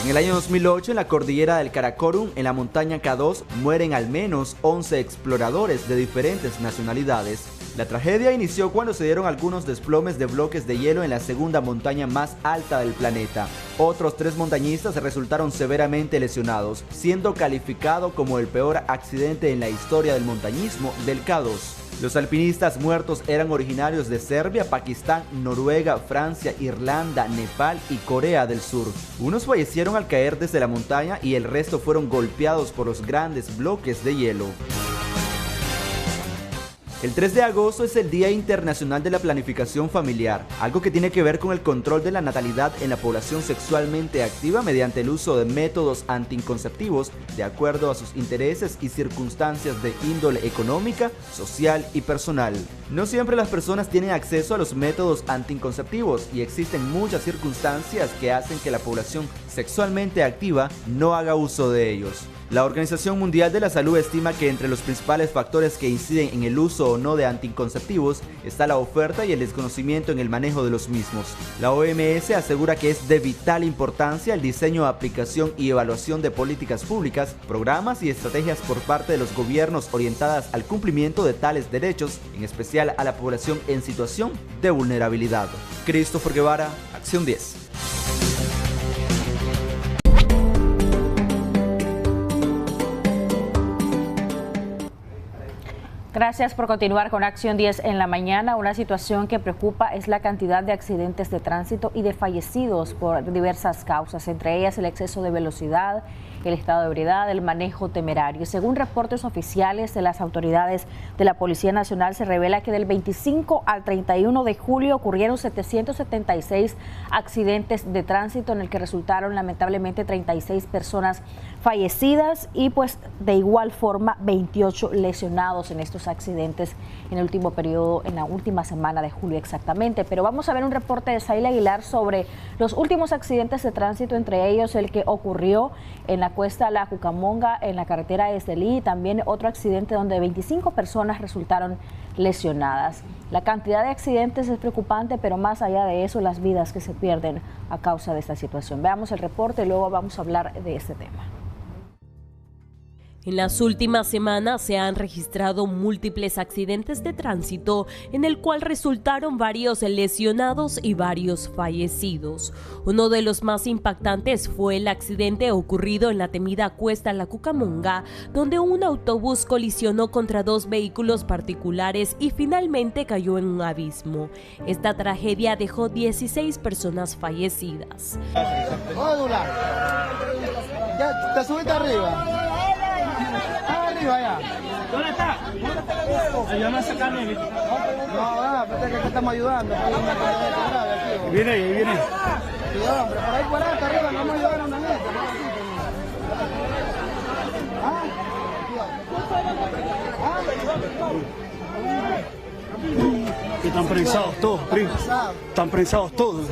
En el año 2008, en la cordillera del Karakorum, en la montaña K2, mueren al menos 11 exploradores de diferentes nacionalidades. La tragedia inició cuando se dieron algunos desplomes de bloques de hielo en la segunda montaña más alta del planeta. Otros 3 montañistas resultaron severamente lesionados, siendo calificado como el peor accidente en la historia del montañismo del K2. Los alpinistas muertos eran originarios de Serbia, Pakistán, Noruega, Francia, Irlanda, Nepal y Corea del Sur. Unos fallecieron al caer desde la montaña y el resto fueron golpeados por los grandes bloques de hielo. El 3 de agosto es el Día Internacional de la Planificación Familiar, algo que tiene que ver con el control de la natalidad en la población sexualmente activa mediante el uso de métodos anticonceptivos de acuerdo a sus intereses y circunstancias de índole económica, social y personal. No siempre las personas tienen acceso a los métodos anticonceptivos y existen muchas circunstancias que hacen que la población sexualmente activa no haga uso de ellos. La Organización Mundial de la Salud estima que entre los principales factores que inciden en el uso o no de anticonceptivos está la oferta y el desconocimiento en el manejo de los mismos. La OMS asegura que es de vital importancia el diseño, aplicación y evaluación de políticas públicas, programas y estrategias por parte de los gobiernos orientadas al cumplimiento de tales derechos, en especial a la población en situación de vulnerabilidad. Christopher Guevara, Acción 10. Gracias por continuar con Acción 10 en la mañana. Una situación que preocupa es la cantidad de accidentes de tránsito y de fallecidos por diversas causas, entre ellas el exceso de velocidad, el estado de ebriedad, el manejo temerario. Según reportes oficiales de las autoridades de la Policía Nacional, se revela que del 25 al 31 de julio ocurrieron 776 accidentes de tránsito en el que resultaron lamentablemente 36 personas fallecidas y pues de igual forma 28 lesionados en estos accidentes en el último periodo, en la última semana de julio exactamente. Pero vamos a ver un reporte de Saila Aguilar sobre los últimos accidentes de tránsito, entre ellos el que ocurrió en la cuesta La Cucamonga, en la carretera de Estelí, y también otro accidente donde 25 personas resultaron lesionadas. La cantidad de accidentes es preocupante, pero más allá de eso, las vidas que se pierden a causa de esta situación. Veamos el reporte y luego vamos a hablar de este tema. En las últimas semanas se han registrado múltiples accidentes de tránsito en el cual resultaron varios lesionados y varios fallecidos. Uno de los más impactantes fue el accidente ocurrido en la temida cuesta La Cucamonga, donde un autobús colisionó contra dos vehículos particulares y finalmente cayó en un abismo. Esta tragedia dejó 16 personas fallecidas. ¿Ya te subiste arriba? Allá. ¿Dónde está? Ayúdame a sacarme. No, que estamos ayudando. Viene ahí, viene. Cuidado, hombre, por ahí hasta arriba, vamos a ayudar a una gente. Que están prensados todos, primo. Están prensados todos.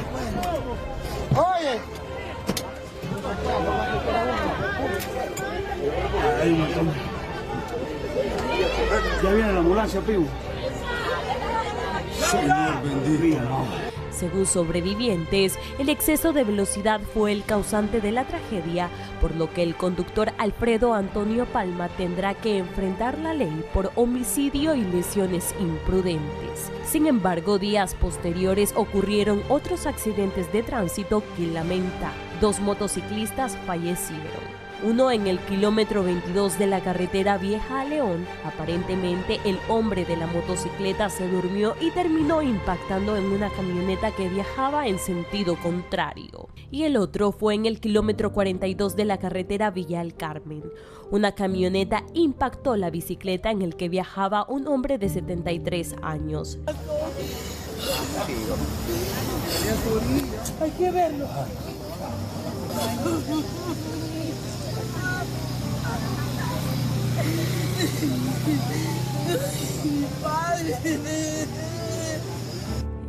Oye. Ahí un montón. Ya viene la ambulancia, primo. Señor bendito. Según sobrevivientes, el exceso de velocidad fue el causante de la tragedia, por lo que el conductor Alfredo Antonio Palma tendrá que enfrentar la ley por homicidio y lesiones imprudentes. Sin embargo, días posteriores ocurrieron otros accidentes de tránsito que lamenta. 2 motociclistas fallecieron. Uno en el kilómetro 22 de la carretera Vieja a León. Aparentemente el hombre de la motocicleta se durmió y terminó impactando en una camioneta que viajaba en sentido contrario. Y el otro fue en el kilómetro 42 de la carretera Villa El Carmen. Una camioneta impactó la bicicleta en el que viajaba un hombre de 73 años. Hay que verlo.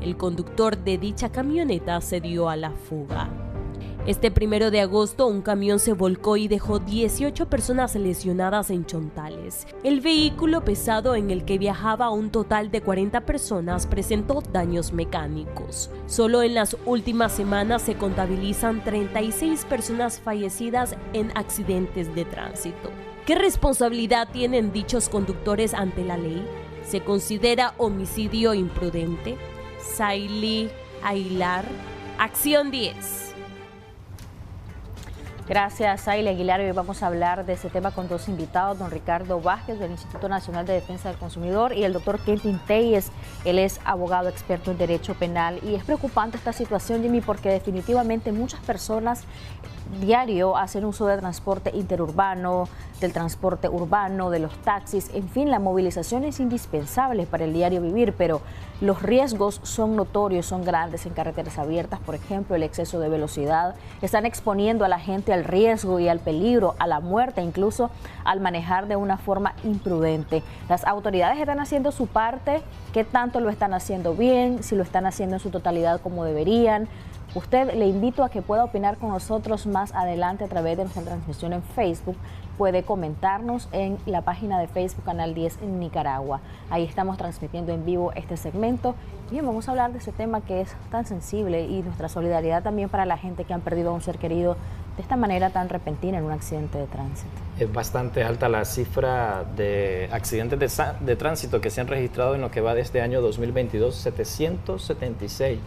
El conductor de dicha camioneta se dio a la fuga. Este 1 de agosto, un camión se volcó y dejó 18 personas lesionadas en Chontales. El vehículo pesado en el que viajaba un total de 40 personas presentó daños mecánicos. Solo en las últimas semanas se contabilizan 36 personas fallecidas en accidentes de tránsito. ¿Qué responsabilidad tienen dichos conductores ante la ley? ¿Se considera homicidio imprudente? Saila Aguilar, Acción 10. Gracias, Saila Aguilar. Hoy vamos a hablar de este tema con dos invitados, don Ricardo Vázquez del Instituto Nacional de Defensa del Consumidor y el doctor Kentin Telles. Él es abogado experto en derecho penal y es preocupante esta situación, Jimmy, porque definitivamente muchas personas diario hacen uso del transporte interurbano, del transporte urbano, de los taxis, en fin, la movilización es indispensable para el diario vivir, pero los riesgos son notorios, son grandes en carreteras abiertas, por ejemplo, el exceso de velocidad, están exponiendo a la gente al riesgo y al peligro, a la muerte, incluso al manejar de una forma imprudente. Las autoridades están haciendo su parte, ¿qué tanto lo están haciendo bien? Si lo están haciendo en su totalidad como deberían. Usted, le invito a que pueda opinar con nosotros más adelante a través de nuestra transmisión en Facebook. Puede comentarnos en la página de Facebook Canal 10 en Nicaragua. Ahí estamos transmitiendo en vivo este segmento. Bien, vamos a hablar de ese tema que es tan sensible y nuestra solidaridad también para la gente que han perdido a un ser querido de esta manera tan repentina en un accidente de tránsito. Es bastante alta la cifra de accidentes de tránsito que se han registrado en lo que va de este año 2022, 776.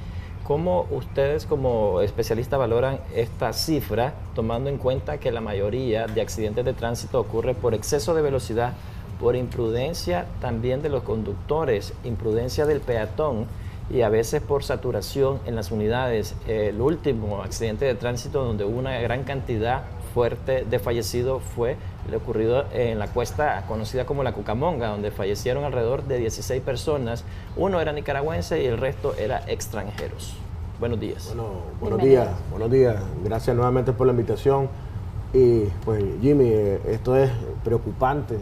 ¿Cómo ustedes como especialistas valoran esta cifra, tomando en cuenta que la mayoría de accidentes de tránsito ocurre por exceso de velocidad por imprudencia también de los conductores, imprudencia del peatón y a veces por saturación en las unidades. El último accidente de tránsito donde hubo una gran cantidad fuerte de fallecidos fue lo ocurrido en la cuesta conocida como la Cucamonga, donde fallecieron alrededor de 16 personas. Uno era nicaragüense y el resto era extranjeros. Buenos días. Bueno, buenos días. Gracias nuevamente por la invitación. Y pues Jimmy, esto es preocupante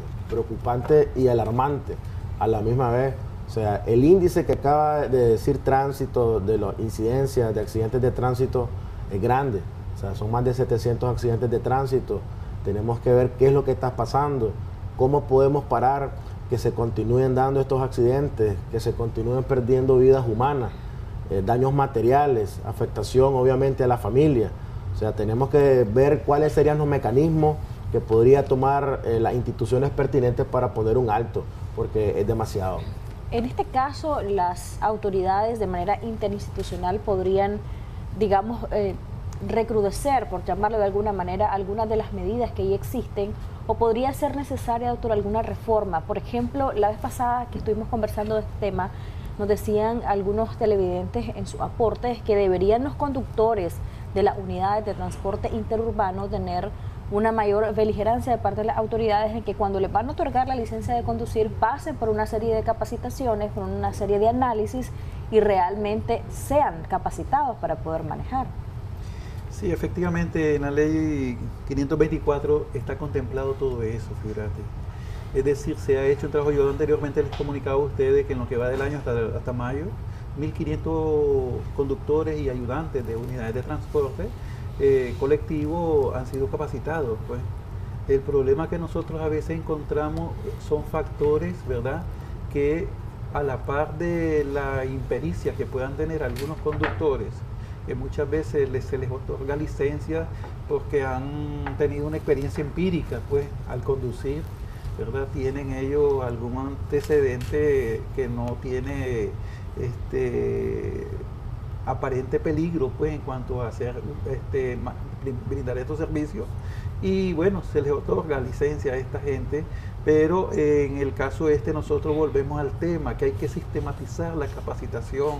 y alarmante a la misma vez. O sea, el índice que acaba de decir tránsito de las incidencias de accidentes de tránsito es grande. O sea, son más de 700 accidentes de tránsito. Tenemos que ver qué es lo que está pasando, cómo podemos parar que se continúen dando estos accidentes, que se continúen perdiendo vidas humanas, daños materiales, afectación obviamente a la familia. O sea, tenemos que ver cuáles serían los mecanismos que podría tomar las instituciones pertinentes para poner un alto, porque es demasiado. En este caso, las autoridades de manera interinstitucional podrían, digamos, recrudecer, por llamarlo de alguna manera, algunas de las medidas que ya existen, o podría ser necesaria, doctor, alguna reforma. Por ejemplo, la vez pasada que estuvimos conversando de este tema, nos decían algunos televidentes en sus aportes que deberían los conductores de las unidades de transporte interurbano tener una mayor beligerancia de parte de las autoridades en que cuando les van a otorgar la licencia de conducir pasen por una serie de capacitaciones, por una serie de análisis y realmente sean capacitados para poder manejar. Sí, efectivamente en la ley 524 está contemplado todo eso, fíjate. Es decir, se ha hecho un trabajo, yo anteriormente les comunicaba a ustedes que en lo que va del año hasta mayo, 1.500 conductores y ayudantes de unidades de transporte colectivo han sido capacitados. Pues. El problema que nosotros a veces encontramos son factores, ¿verdad?, que a la par de la impericia que puedan tener algunos conductores, que muchas veces se les otorga licencia porque han tenido una experiencia empírica pues, al conducir, ¿verdad? Tienen ellos algún antecedente que no tiene aparente peligro pues, en cuanto a hacer, brindar estos servicios. Y bueno, se les otorga licencia a esta gente, pero en el caso nosotros volvemos al tema que hay que sistematizar la capacitación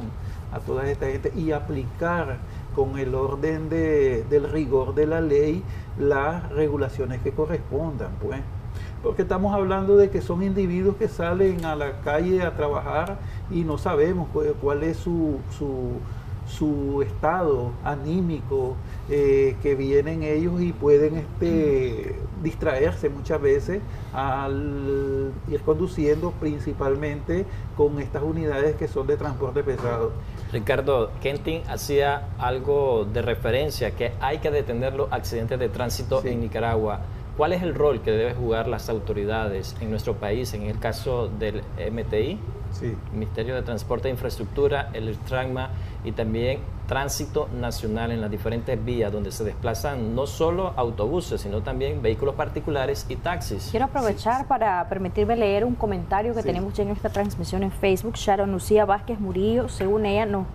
a toda esta gente y aplicar con el orden del rigor de la ley las regulaciones que correspondan, pues. Porque estamos hablando de que son individuos que salen a la calle a trabajar y no sabemos pues, cuál es su estado anímico, que vienen ellos y pueden distraerse muchas veces al ir conduciendo principalmente con estas unidades que son de transporte pesado. Ricardo, Kentin hacía algo de referencia, que hay que detener los accidentes de tránsito en Nicaragua. ¿Cuál es el rol que deben jugar las autoridades en nuestro país, en el caso del MTI, Ministerio de Transporte e Infraestructura, el TRANMA y también Tránsito Nacional en las diferentes vías donde se desplazan no solo autobuses, sino también vehículos particulares y taxis? Quiero aprovechar para permitirme leer un comentario que tenemos ya en esta transmisión en Facebook. Sharon Lucía Vázquez Murillo, según ella, nos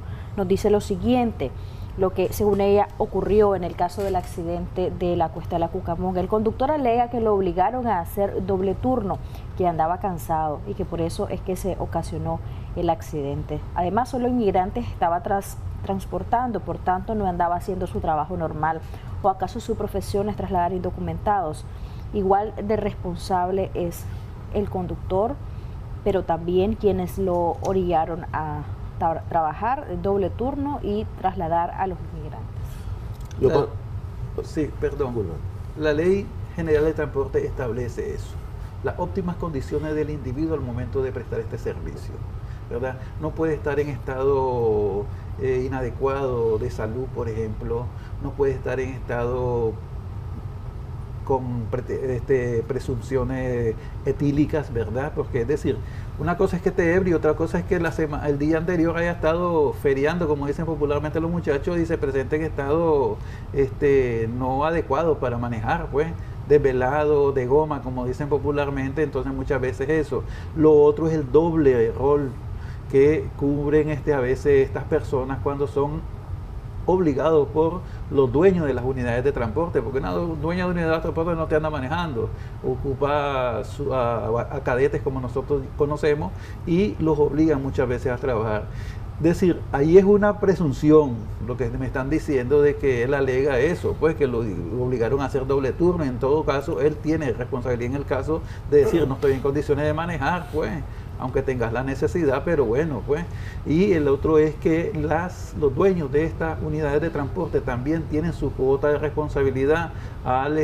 dice lo siguiente: lo que según ella ocurrió en el caso del accidente de la Cuesta de la Cucamonga. El conductor alega que lo obligaron a hacer doble turno, que andaba cansado y que por eso es que se ocasionó el accidente. Además, solo inmigrantes estaba transportando, por tanto no andaba haciendo su trabajo normal. ¿O acaso su profesión es trasladar indocumentados? Igual de responsable es el conductor, pero también quienes lo orillaron a trabajar doble turno y trasladar a los inmigrantes. La Ley General de Transporte establece eso, las óptimas condiciones del individuo al momento de prestar este servicio, ¿verdad? No puede estar en estado inadecuado de salud, por ejemplo, no puede estar en estado con presunciones etílicas, ¿verdad? Porque es decir, una cosa es que esté ebrio, otra cosa es que el día anterior haya estado feriando, como dicen popularmente los muchachos, y se presente en estado no adecuado para manejar, pues, desvelado, de goma, como dicen popularmente. Entonces muchas veces eso. Lo otro es el doble rol que cubren a veces estas personas cuando son obligados por los dueños de las unidades de transporte, porque una dueña de unidad de transporte no te anda manejando, ocupa a cadetes como nosotros conocemos y los obligan muchas veces a trabajar. Es decir, ahí es una presunción, lo que me están diciendo de que él alega eso, pues que lo obligaron a hacer doble turno. En todo caso, él tiene responsabilidad en el caso de decir, no estoy en condiciones de manejar, pues, aunque tengas la necesidad, pero bueno, pues. Y el otro es que los dueños de estas unidades de transporte también tienen su cuota de responsabilidad al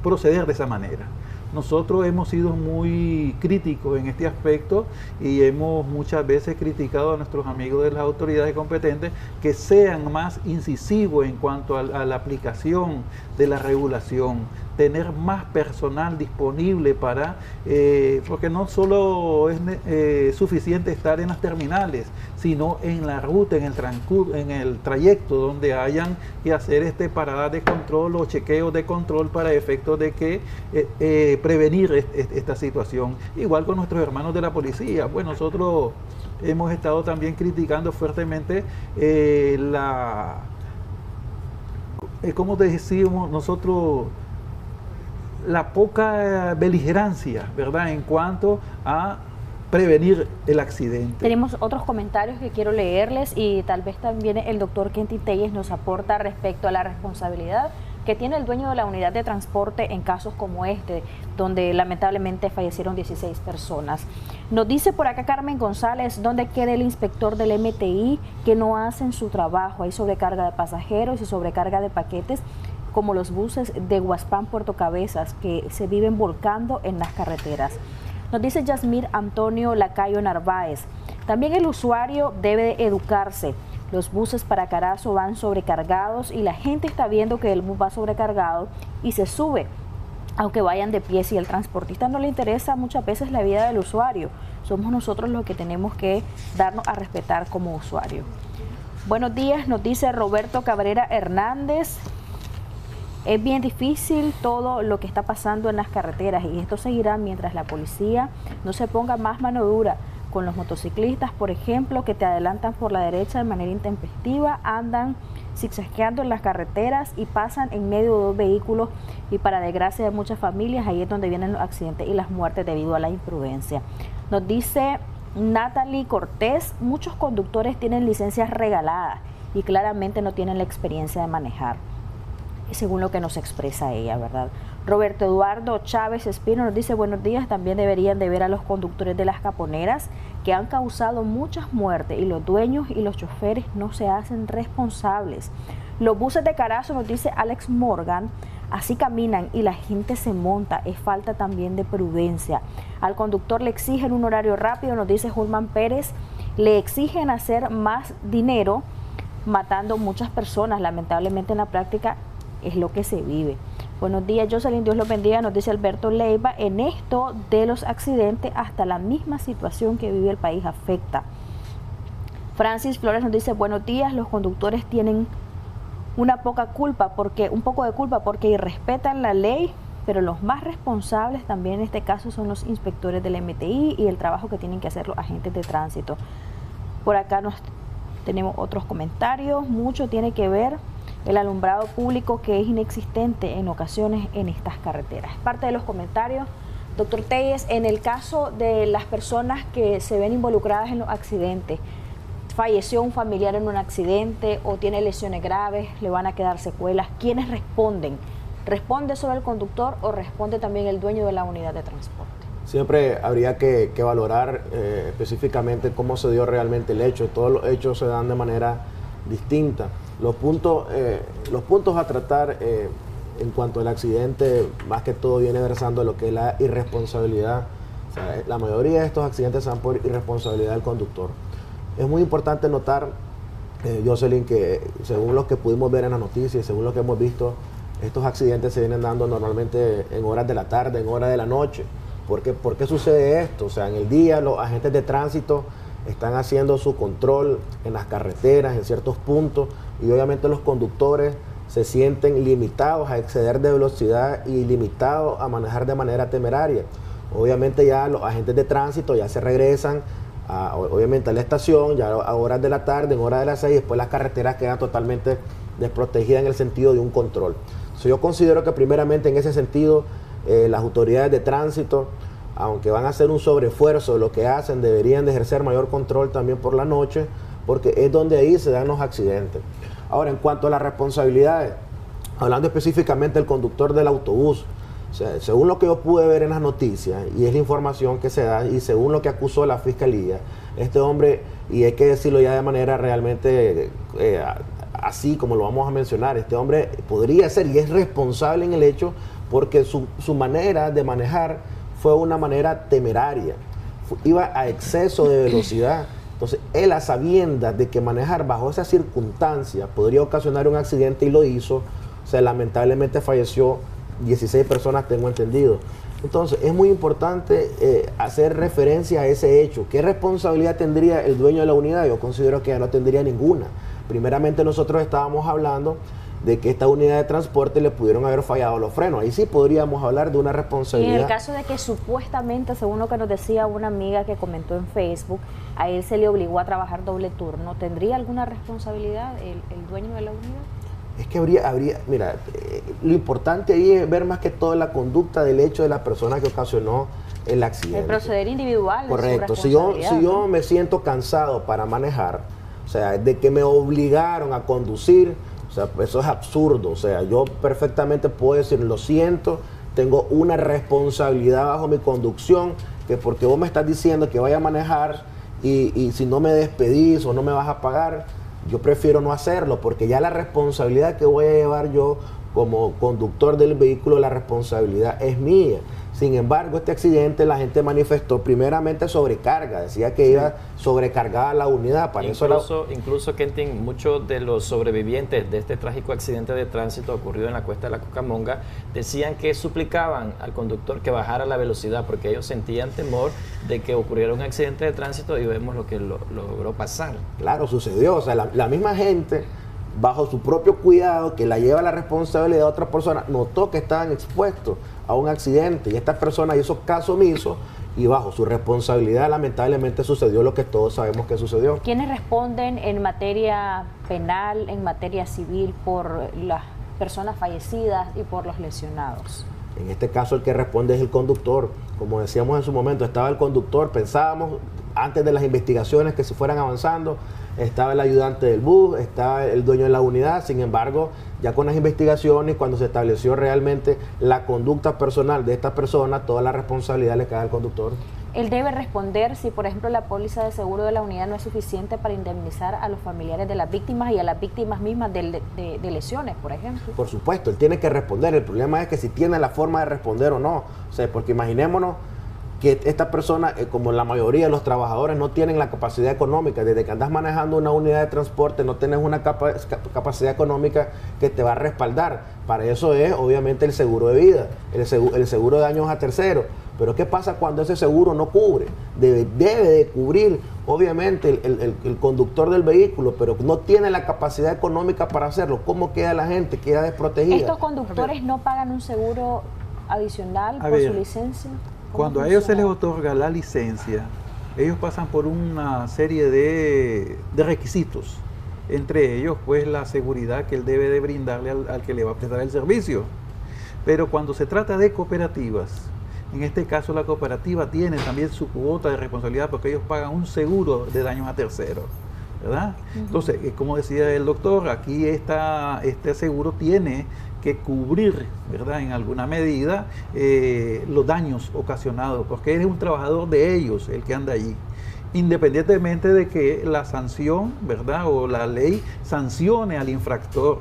proceder de esa manera. Nosotros hemos sido muy críticos en este aspecto y hemos muchas veces criticado a nuestros amigos de las autoridades competentes que sean más incisivos en cuanto a la aplicación de la regulación, tener más personal disponible para, porque no solo es suficiente estar en las terminales, sino en la ruta, en el trayecto donde hayan que hacer paradas de control o chequeos de control para efectos de que prevenir esta situación. Igual con nuestros hermanos de la policía, pues nosotros hemos estado también criticando fuertemente ¿cómo te decimos nosotros? La poca beligerancia, ¿verdad?, en cuanto a prevenir el accidente. Tenemos otros comentarios que quiero leerles y tal vez también el doctor Quentin Telles nos aporta respecto a la responsabilidad que tiene el dueño de la unidad de transporte en casos como este, donde lamentablemente fallecieron 16 personas. Nos dice por acá Carmen González, ¿dónde queda el inspector del MTI que no hacen su trabajo? Hay sobrecarga de pasajeros y sobrecarga de paquetes, como los buses de Huaspán, Puerto Cabezas, que se viven volcando en las carreteras. Nos dice Yasmir Antonio Lacayo Narváez, también el usuario debe educarse. Los buses para Carazo van sobrecargados y la gente está viendo que el bus va sobrecargado y se sube, aunque vayan de pie. Si al transportista no le interesa muchas veces la vida del usuario, somos nosotros los que tenemos que darnos a respetar como usuario. Buenos días, nos dice Roberto Cabrera Hernández. Es bien difícil todo lo que está pasando en las carreteras y esto seguirá mientras la policía no se ponga más mano dura con los motociclistas, por ejemplo, que te adelantan por la derecha de manera intempestiva, andan zigzagueando en las carreteras y pasan en medio de dos vehículos y para desgracia de muchas familias ahí es donde vienen los accidentes y las muertes debido a la imprudencia. Nos dice Natalie Cortés, muchos conductores tienen licencias regaladas y claramente no tienen la experiencia de manejar, según lo que nos expresa ella, ¿verdad? Roberto Eduardo Chávez Espino nos dice, buenos días, también deberían de ver a los conductores de las caponeras que han causado muchas muertes y los dueños y los choferes no se hacen responsables. Los buses de Carazo, nos dice Alex Morgan, así caminan y la gente se monta, es falta también de prudencia. Al conductor le exigen un horario rápido, nos dice Julman Pérez, le exigen hacer más dinero matando muchas personas, lamentablemente en la práctica es lo que se vive. Buenos días, Jocelyn, Dios los bendiga, nos dice Alberto Leiva, en esto de los accidentes hasta la misma situación que vive el país afecta. Francis Flores nos dice, buenos días, los conductores tienen un poco de culpa porque irrespetan la ley, pero los más responsables también en este caso son los inspectores del MTI y el trabajo que tienen que hacer los agentes de tránsito. Por acá tenemos otros comentarios, mucho tiene que ver el alumbrado público que es inexistente en ocasiones en estas carreteras. Parte de los comentarios. Doctor Telles, en el caso de las personas que se ven involucradas en los accidentes, falleció un familiar en un accidente o tiene lesiones graves, le van a quedar secuelas, ¿quiénes responden? ¿Responde solo el conductor o responde también el dueño de la unidad de transporte? Siempre habría que valorar específicamente cómo se dio realmente el hecho. Todos los hechos se dan de manera distinta. Los puntos a tratar en cuanto al accidente, más que todo viene versando lo que es la irresponsabilidad. O sea, la mayoría de estos accidentes se dan por irresponsabilidad del conductor. Es muy importante notar, Jocelyn, que según lo que pudimos ver en las noticias, según lo que hemos visto, estos accidentes se vienen dando normalmente en horas de la tarde, en horas de la noche. ¿Por qué sucede esto? O sea, en el día los agentes de tránsito están haciendo su control en las carreteras, en ciertos puntos, y obviamente los conductores se sienten limitados a exceder de velocidad y limitados a manejar de manera temeraria. Obviamente ya los agentes de tránsito ya se regresan obviamente a la estación, ya a horas de la tarde, en horas de las 6, después las carreteras quedan totalmente desprotegidas en el sentido de un control. Yo considero que primeramente en ese sentido las autoridades de tránsito, aunque van a hacer un sobreesfuerzo de lo que hacen, deberían de ejercer mayor control también por la noche, porque es donde ahí se dan los accidentes. Ahora, en cuanto a las responsabilidades, hablando específicamente del conductor del autobús, o sea, según lo que yo pude ver en las noticias, y es la información que se da, y según lo que acusó la Fiscalía, este hombre, y hay que decirlo ya de manera realmente así como lo vamos a mencionar, este hombre podría ser y es responsable en el hecho porque su manera de manejar fue una manera temeraria, iba a exceso de velocidad. Entonces, él a sabiendas de que manejar bajo esas circunstancias podría ocasionar un accidente y lo hizo, o sea, lamentablemente falleció 16 personas, tengo entendido. Entonces, es muy importante hacer referencia a ese hecho. ¿Qué responsabilidad tendría el dueño de la unidad? Yo considero que ya no tendría ninguna. Primeramente, nosotros estábamos hablando de que esta unidad de transporte le pudieron haber fallado los frenos. Ahí sí podríamos hablar de una responsabilidad. Y en el caso de que supuestamente, según lo que nos decía una amiga que comentó en Facebook, a él se le obligó a trabajar doble turno, ¿tendría alguna responsabilidad el dueño de la unidad? Es que mira, lo importante ahí es ver más que todo la conducta del hecho de la persona que ocasionó el accidente. El proceder individual. Correcto. Si yo me siento cansado para manejar, o sea, de que me obligaron a conducir, o sea, eso es absurdo. O sea, yo perfectamente puedo decir, lo siento, tengo una responsabilidad bajo mi conducción, que porque vos me estás diciendo que vaya a manejar y si no me despedís o no me vas a pagar, yo prefiero no hacerlo, porque ya la responsabilidad que voy a llevar yo como conductor del vehículo, la responsabilidad es mía. Sin embargo, este accidente la gente manifestó primeramente sobrecarga, decía que iba sobrecargada la unidad. Para incluso Kentin, muchos de los sobrevivientes de este trágico accidente de tránsito ocurrido en la Cuesta de la Cucamonga decían que suplicaban al conductor que bajara la velocidad porque ellos sentían temor de que ocurriera un accidente de tránsito y vemos lo que logró pasar. Claro, sucedió, o sea, la misma gente, bajo su propio cuidado, que la lleva la responsabilidad de otra persona, notó que estaban expuestos a un accidente y esta persona hizo caso omiso y bajo su responsabilidad lamentablemente sucedió lo que todos sabemos que sucedió. ¿Quiénes responden en materia penal, en materia civil por las personas fallecidas y por los lesionados? En este caso el que responde es el conductor. Como decíamos en su momento, estaba el conductor, pensábamos antes de las investigaciones que se fueran avanzando, estaba el ayudante del bus, estaba el dueño de la unidad. Sin embargo, ya con las investigaciones, cuando se estableció realmente la conducta personal de esta persona, toda la responsabilidad le cae al conductor. Él debe responder si, por ejemplo, la póliza de seguro de la unidad no es suficiente para indemnizar a los familiares de las víctimas y a las víctimas mismas de lesiones, por ejemplo. Por supuesto, él tiene que responder. El problema es que si tiene la forma de responder o no. O sea, porque imaginémonos que esta persona, como la mayoría de los trabajadores, no tienen la capacidad económica. Desde que andas manejando una unidad de transporte, no tienes una capacidad económica que te va a respaldar. Para eso es, obviamente, el seguro de vida, el seguro de daños a terceros. Pero ¿qué pasa cuando ese seguro no cubre? Debe de cubrir, obviamente, el conductor del vehículo, pero no tiene la capacidad económica para hacerlo. ¿Cómo queda la gente? Queda desprotegida. ¿Estos conductores no pagan un seguro adicional por su licencia? Cuando a ellos se les otorga la licencia, ellos pasan por una serie de requisitos, entre ellos pues la seguridad que él debe de brindarle al que le va a prestar el servicio. Pero cuando se trata de cooperativas, en este caso la cooperativa tiene también su cuota de responsabilidad porque ellos pagan un seguro de daños a terceros, ¿verdad? Entonces, como decía el doctor, aquí este seguro tiene que cubrir, ¿verdad?, en alguna medida los daños ocasionados, porque es un trabajador de ellos el que anda allí, independientemente de que la sanción, ¿verdad?, o la ley sancione al infractor,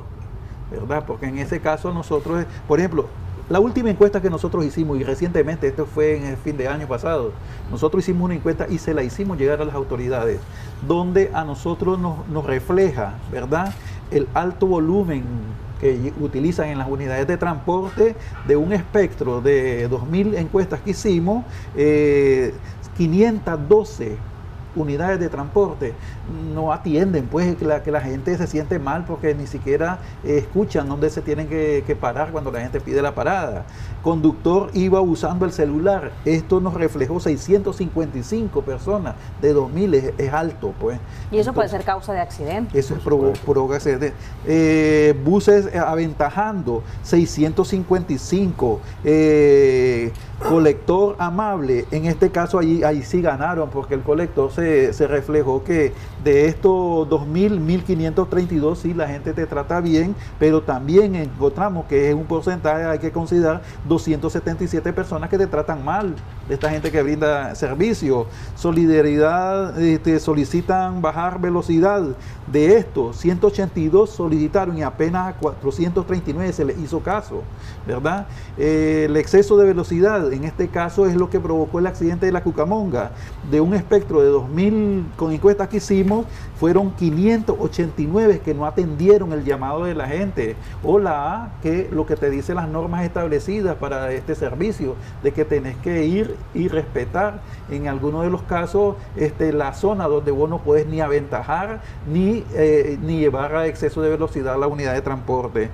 ¿verdad? Porque en ese caso nosotros, por ejemplo, la última encuesta que nosotros hicimos, y recientemente, esto fue en el fin de año pasado, nosotros hicimos una encuesta y se la hicimos llegar a las autoridades, donde a nosotros nos refleja, ¿verdad?, el alto volumen que utilizan en las unidades de transporte. De un espectro de 2.000 encuestas que hicimos, 512 unidades de transporte no atienden, pues que la gente se siente mal porque ni siquiera escuchan dónde se tienen que parar cuando la gente pide la parada. Conductor iba usando el celular, esto nos reflejó 655 personas de 2000, es alto, pues. Y eso puede ser causa de accidente. Eso es provoca accidente. Buses aventajando, 655. Colector amable, en este caso ahí sí ganaron, porque el colector se reflejó que de estos 2.532 sí la gente te trata bien, pero también encontramos que es un porcentaje, hay que considerar 277 personas que te tratan mal, de esta gente que brinda servicio. Solidaridad, solicitan bajar velocidad, de estos 182 solicitaron y apenas a 439 se les hizo caso, ¿verdad? El exceso de velocidad, en este caso es lo que provocó el accidente de la Cucamonga. De un espectro de 2.000 con encuestas que hicimos, fueron 589 que no atendieron el llamado de la gente, o la A, que lo que te dice las normas establecidas para este servicio, de que tenés que ir y respetar en algunos de los casos la zona donde vos no puedes ni aventajar ni llevar a exceso de velocidad la unidad de transporte.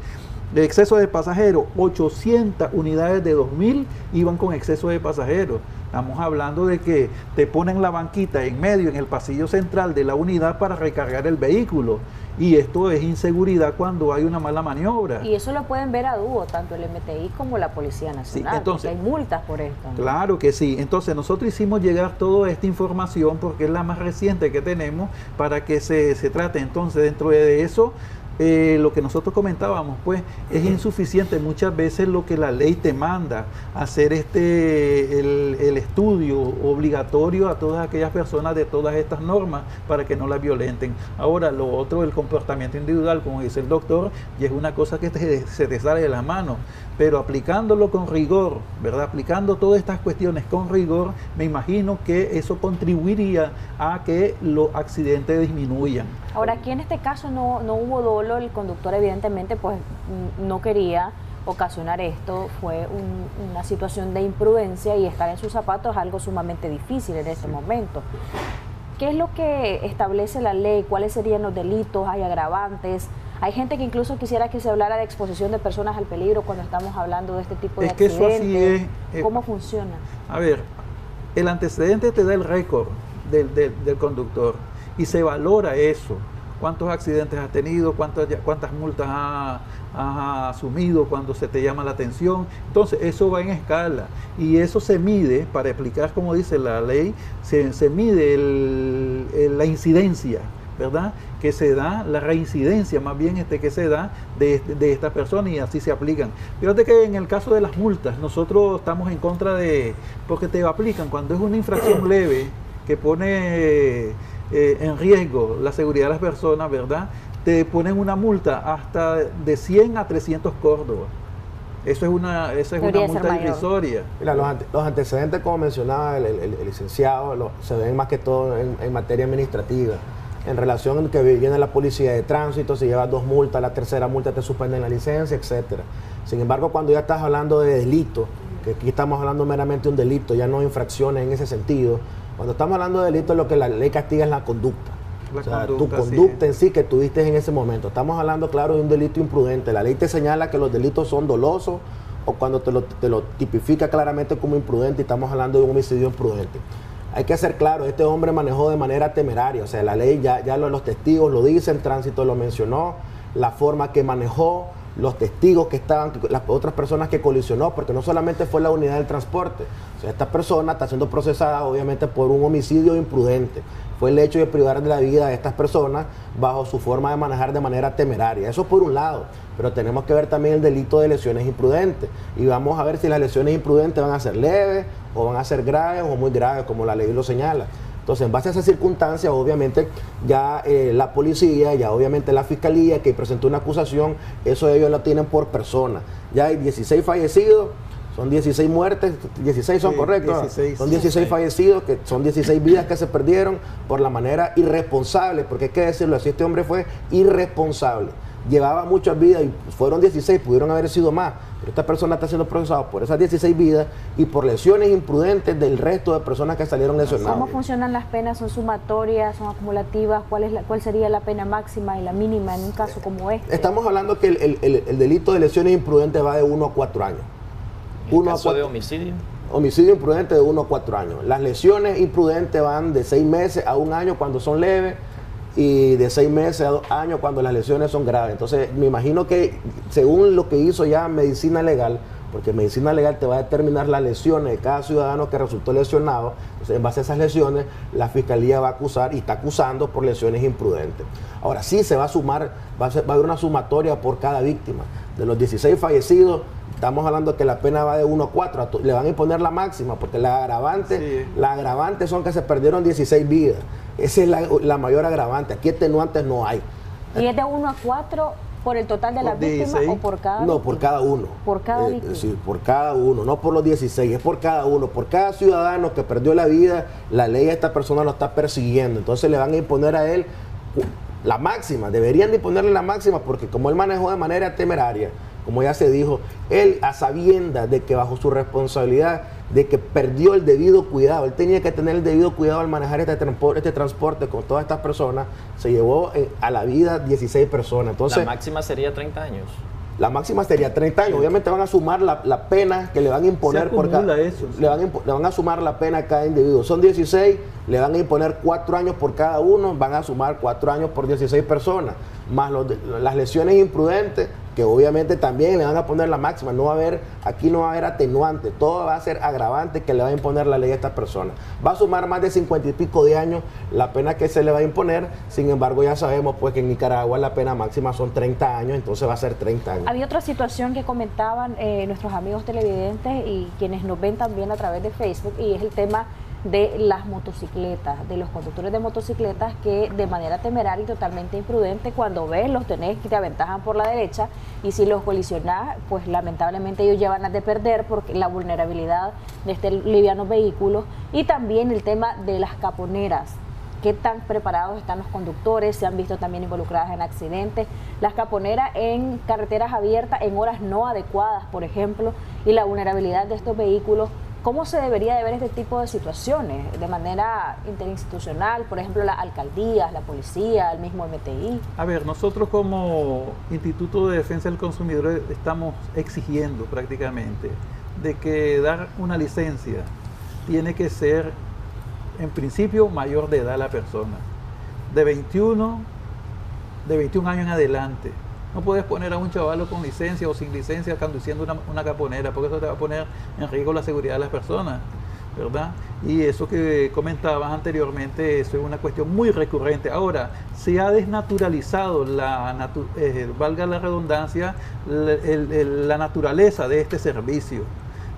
De exceso de pasajeros, 800 unidades de 2000 iban con exceso de pasajeros. Estamos hablando de que te ponen la banquita en medio, en el pasillo central de la unidad para recargar el vehículo. Y esto es inseguridad cuando hay una mala maniobra. Y eso lo pueden ver a dúo, tanto el MTI como la Policía Nacional, sí, entonces, porque hay multas por esto, ¿no? Claro que sí. Entonces nosotros hicimos llegar toda esta información porque es la más reciente que tenemos para que se trate. Entonces dentro de eso, lo que nosotros comentábamos, pues es insuficiente muchas veces lo que la ley te manda, hacer el estudio obligatorio a todas aquellas personas de todas estas normas para que no las violenten. Ahora, lo otro, el comportamiento individual, como dice el doctor, y es una cosa que se te sale de las manos, pero aplicándolo con rigor, ¿verdad? Aplicando todas estas cuestiones con rigor, me imagino que eso contribuiría a que los accidentes disminuyan. Ahora, aquí en este caso no hubo dolo, el conductor evidentemente pues no quería ocasionar esto, fue una situación de imprudencia y estar en sus zapatos es algo sumamente difícil en ese momento. ¿Qué es lo que establece la ley? ¿Cuáles serían los delitos? ¿Hay agravantes? Hay gente que incluso quisiera que se hablara de exposición de personas al peligro cuando estamos hablando de este tipo de accidentes. Que eso así es. ¿Cómo funciona? A ver, el antecedente te da el récord del conductor y se valora eso. ¿Cuántos accidentes has tenido? ¿Cuántas multas has asumido cuando se te llama la atención? Entonces, eso va en escala y eso se mide, para explicar como dice la ley, se mide la incidencia, ¿verdad? Que se da, la reincidencia más bien que se da de esta persona y así se aplican. Fíjate que en el caso de las multas, nosotros estamos en contra porque te aplican cuando es una infracción leve que pone en riesgo la seguridad de las personas, ¿verdad? Te ponen una multa hasta de 100 a 300 córdobas. Eso es una multa irrisoria. Mira, los antecedentes, como mencionaba el licenciado, se ven más que todo en materia administrativa. En relación a que viene la policía de tránsito, si llevas 2 multas, la tercera multa te suspenden la licencia, etcétera. Sin embargo, cuando ya estás hablando de delito, que aquí estamos hablando meramente de un delito, ya no infracciones en ese sentido. Cuando estamos hablando de delito, lo que la ley castiga es la conducta. Tu conducta en sí que tuviste en ese momento. Estamos hablando, claro, de un delito imprudente. La ley te señala que los delitos son dolosos o cuando te lo tipifica claramente como imprudente, y estamos hablando de un homicidio imprudente. Hay que ser claro, este hombre manejó de manera temeraria, o sea, la ley ya los testigos lo dicen, Tránsito lo mencionó, la forma que manejó, los testigos que estaban, las otras personas que colisionó, porque no solamente fue la unidad del transporte, o sea, esta persona está siendo procesada obviamente por un homicidio imprudente. Fue el hecho de privar de la vida a estas personas bajo su forma de manejar de manera temeraria. Eso por un lado, pero tenemos que ver también el delito de lesiones imprudentes. Y vamos a ver si las lesiones imprudentes van a ser leves o van a ser graves o muy graves, como la ley lo señala. Entonces, en base a esas circunstancias, obviamente, ya la policía, ya obviamente la fiscalía que presentó una acusación, eso ellos lo tienen por persona. Ya hay 16 fallecidos. Son 16 muertes, 16 son correctos. 16, son 16 fallecidos, que son 16 vidas que se perdieron por la manera irresponsable, porque hay que decirlo así, este hombre fue irresponsable llevaba muchas vidas y fueron 16, pudieron haber sido más, pero esta persona está siendo procesada por esas 16 vidas y por lesiones imprudentes del resto de personas que salieron lesionadas. ¿Cómo funcionan las penas? ¿Son sumatorias? ¿Son acumulativas? ¿Cuál sería la pena máxima y la mínima en un caso como este? Estamos hablando que el delito de lesiones imprudentes va de 1 a 4 años. ¿En caso de homicidio? Homicidio imprudente de 1 a 4 años. Las lesiones imprudentes van de 6 meses a 1 año cuando son leves, y de 6 meses a 2 años cuando las lesiones son graves. Entonces, me imagino que según lo que hizo ya medicina legal, porque medicina legal te va a determinar las lesiones de cada ciudadano que resultó lesionado, entonces en base a esas lesiones, la fiscalía va a acusar y está acusando por lesiones imprudentes. Ahora sí se va a sumar, va a haber una sumatoria por cada víctima. De los 16 fallecidos, estamos hablando que la pena va de 1 a 4, le van a imponer la máxima, porque la agravante son que se perdieron 16 vidas. Esa es la mayor agravante. Aquí atenuantes no hay. ¿Y es de 1 a 4 por el total de las víctimas o por cada víctima? No, por cada uno. ¿Por cada víctima? Sí, por cada uno, no por los 16, es por cada uno. Por cada ciudadano que perdió la vida, la ley a esta persona lo está persiguiendo. Entonces le van a imponer a él la máxima. Deberían de imponerle la máxima porque como él manejó de manera temeraria, como ya se dijo, él a sabiendas de que bajo su responsabilidad, de que perdió el debido cuidado, él tenía que tener el debido cuidado al manejar este transporte con todas estas personas, se llevó a la vida 16 personas. Entonces, la máxima sería 30 años. La máxima sería 30 años. Obviamente van a sumar la pena que le van a imponer por cada... Eso, sí. le van a sumar la pena a cada individuo. Son 16, le van a imponer 4 años por cada uno, van a sumar 4 años por 16 personas, más las lesiones imprudentes, que obviamente también le van a poner la máxima. Aquí no va a haber atenuante, todo va a ser agravante que le va a imponer la ley a estas personas. Va a sumar más de 50 y pico de años la pena que se le va a imponer. Sin embargo, ya sabemos pues que en Nicaragua la pena máxima son 30 años, entonces va a ser 30 años. Había otra situación que comentaban nuestros amigos televidentes y quienes nos ven también a través de Facebook, y es el tema de las motocicletas, de los conductores de motocicletas que de manera temeraria y totalmente imprudente, cuando ves, los tenés que te aventajan por la derecha, y si los colisionás, pues lamentablemente ellos ya van a perder porque la vulnerabilidad de este liviano vehículo. Y también el tema de las caponeras. ¿Qué tan preparados están los conductores? Se han visto también involucradas en accidentes. Las caponeras en carreteras abiertas en horas no adecuadas, por ejemplo, y la vulnerabilidad de estos vehículos. ¿Cómo se debería de ver este tipo de situaciones de manera interinstitucional? Por ejemplo, las alcaldías, la policía, el mismo MTI. A ver, nosotros como Instituto de Defensa del Consumidor estamos exigiendo prácticamente de que dar una licencia tiene que ser, en principio, mayor de edad la persona, de 21 años en adelante. No puedes poner a un chavalo con licencia o sin licencia conduciendo una caponera, porque eso te va a poner en riesgo la seguridad de las personas, ¿verdad? Y eso que comentabas anteriormente, eso es una cuestión muy recurrente. Ahora, se ha desnaturalizado, valga la redundancia, la naturaleza de este servicio.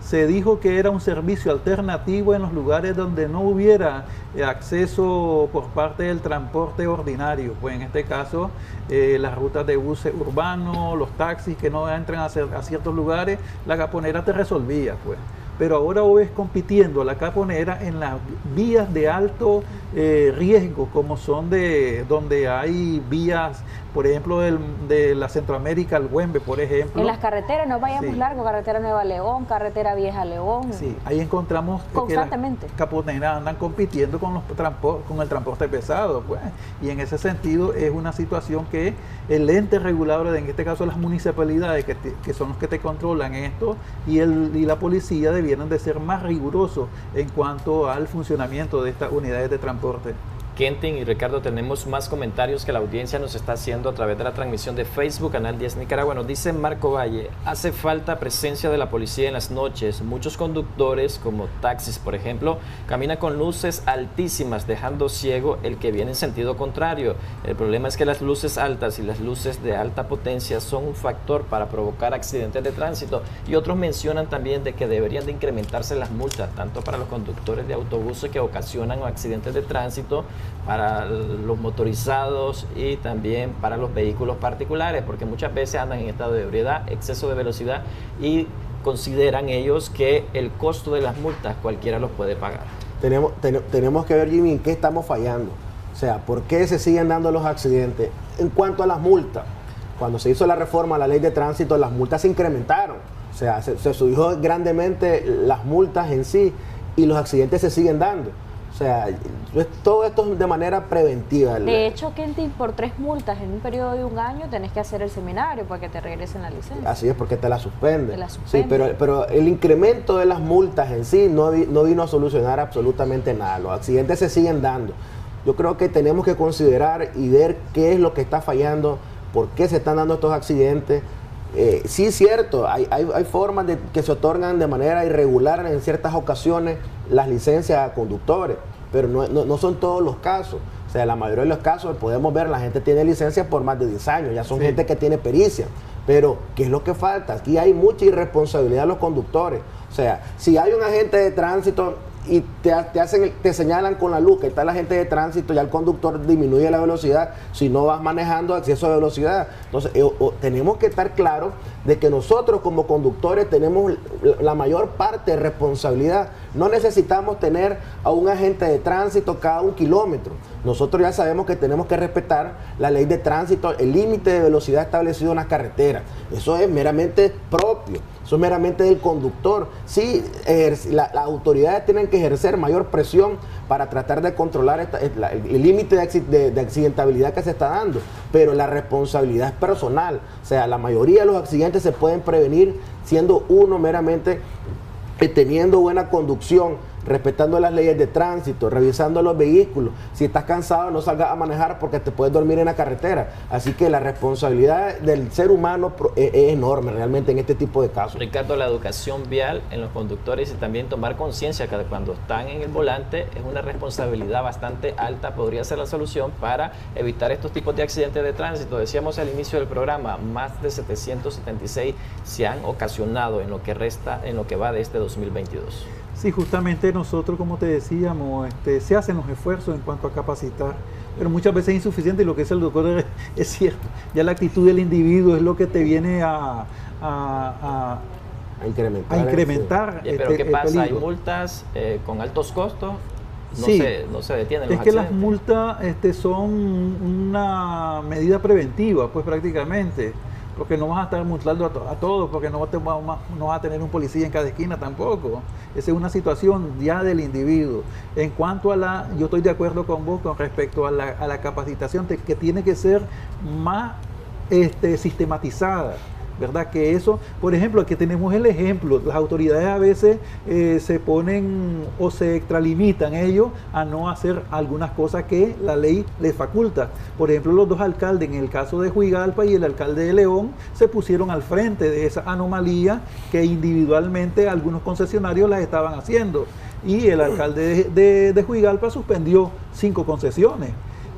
Se dijo que era un servicio alternativo en los lugares donde no hubiera acceso por parte del transporte ordinario, pues en este caso las rutas de buses urbanos, los taxis que no entran a ciertos lugares, la caponera te resolvía, pues. Pero ahora ves compitiendo la caponera en las vías de alto riesgo, como son donde hay vías, por ejemplo, de la Centroamérica al Güembe, por ejemplo. En las carreteras, no vayamos largo, carretera Nueva León, carretera Vieja León. Sí, ahí encontramos constantemente que las caponeras andan compitiendo con el transporte pesado, pues. Y en ese sentido es una situación que el ente regulador, en este caso las municipalidades, que son los que te controlan esto, y la policía debieran de ser más rigurosos en cuanto al funcionamiento de estas unidades de transporte. Kentin y Ricardo, tenemos más comentarios que la audiencia nos está haciendo a través de la transmisión de Facebook, Canal 10 Nicaragua. Nos dice Marco Valle, hace falta presencia de la policía en las noches. Muchos conductores, como taxis por ejemplo, caminan con luces altísimas, dejando ciego el que viene en sentido contrario. El problema es que las luces altas y las luces de alta potencia son un factor para provocar accidentes de tránsito. Y otros mencionan también de que deberían de incrementarse las multas, tanto para los conductores de autobuses que ocasionan accidentes de tránsito, para los motorizados y también para los vehículos particulares, porque muchas veces andan en estado de ebriedad, exceso de velocidad, y consideran ellos que el costo de las multas cualquiera los puede pagar. Tenemos que ver, Jimmy, en qué estamos fallando. O sea, ¿por qué se siguen dando los accidentes? En cuanto a las multas, cuando se hizo la reforma a la ley de tránsito, las multas se incrementaron. O sea, se subió grandemente las multas en sí y los accidentes se siguen dando. O sea, todo esto de manera preventiva. De hecho, Kenty, por 3 multas en un periodo de 1 año tenés que hacer el seminario para que te regresen la licencia. Así es, porque te la suspende. Te la suspende. Sí, pero el incremento de las multas en sí no vino a solucionar absolutamente nada. Los accidentes se siguen dando. Yo creo que tenemos que considerar y ver qué es lo que está fallando, por qué se están dando estos accidentes. Sí es cierto, hay formas de que se otorgan de manera irregular en ciertas ocasiones las licencias a conductores, pero no son todos los casos. O sea, la mayoría de los casos podemos ver, la gente tiene licencia por más de 10 años, ya son gente que tiene pericia. Pero, ¿qué es lo que falta? Aquí hay mucha irresponsabilidad de los conductores. O sea, si hay un agente de tránsito y te señalan con la luz que está el agente de tránsito, ya el conductor disminuye la velocidad si no vas manejando a exceso de velocidad. Entonces tenemos que estar claros de que nosotros como conductores tenemos la mayor parte de responsabilidad. No necesitamos tener a un agente de tránsito cada 1 kilómetro. Nosotros ya sabemos que tenemos que respetar la ley de tránsito, el límite de velocidad establecido en las carreteras. Eso es meramente propio. Eso es meramente del conductor. Sí, las autoridades tienen que ejercer mayor presión para tratar de controlar el límite de accidentabilidad que se está dando, pero la responsabilidad es personal. O sea, la mayoría de los accidentes se pueden prevenir siendo uno meramente teniendo buena conducción, respetando las leyes de tránsito, revisando los vehículos. Si estás cansado, no salgas a manejar porque te puedes dormir en la carretera. Así que la responsabilidad del ser humano es enorme realmente en este tipo de casos. Ricardo, la educación vial en los conductores y también tomar conciencia que cuando están en el volante es una responsabilidad bastante alta, podría ser la solución para evitar estos tipos de accidentes de tránsito. Decíamos al inicio del programa, más de 776 se han ocasionado en lo que va de este 2022. Sí, justamente nosotros, como te decíamos, se hacen los esfuerzos en cuanto a capacitar, pero muchas veces es insuficiente y lo que dice el doctor es cierto. Ya la actitud del individuo es lo que te viene a incrementar. Pero ¿qué pasa? Hay multas con altos costos. No se detienen los accidentes. Es que las multas son una medida preventiva, pues prácticamente. Porque no vas a estar multando a todos, porque no vas a tener un policía en cada esquina tampoco. Esa es una situación ya del individuo. En cuanto a yo estoy de acuerdo con vos con respecto a la capacitación que tiene que ser más sistematizada. ¿Verdad? Que eso, por ejemplo, aquí tenemos el ejemplo, las autoridades a veces se ponen o se extralimitan ellos a no hacer algunas cosas que la ley les faculta. Por ejemplo, los 2 alcaldes, en el caso de Juigalpa y el alcalde de León, se pusieron al frente de esa anomalía que individualmente algunos concesionarios las estaban haciendo. Y el alcalde de Juigalpa suspendió 5 concesiones.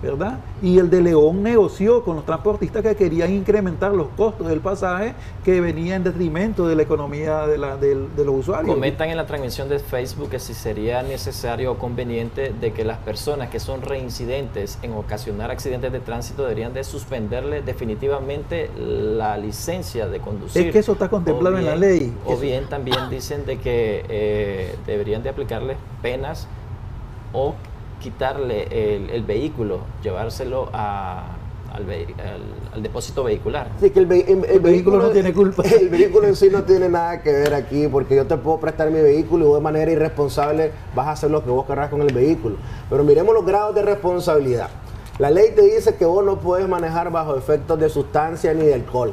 ¿Verdad? Y el de León negoció con los transportistas que querían incrementar los costos del pasaje que venía en detrimento de la economía de los usuarios. Comentan en la transmisión de Facebook que si sería necesario o conveniente de que las personas que son reincidentes en ocasionar accidentes de tránsito deberían de suspenderle definitivamente la licencia de conducir. Es que eso está contemplado en la ley. O bien también dicen de que deberían de aplicarles penas o quitarle el vehículo, llevárselo al depósito vehicular. Sí, que el vehículo no tiene culpa. El vehículo en sí no tiene nada que ver aquí, porque yo te puedo prestar mi vehículo y vos de manera irresponsable vas a hacer lo que vos querrás con el vehículo. Pero miremos los grados de responsabilidad. La ley te dice que vos no puedes manejar bajo efectos de sustancia ni de alcohol.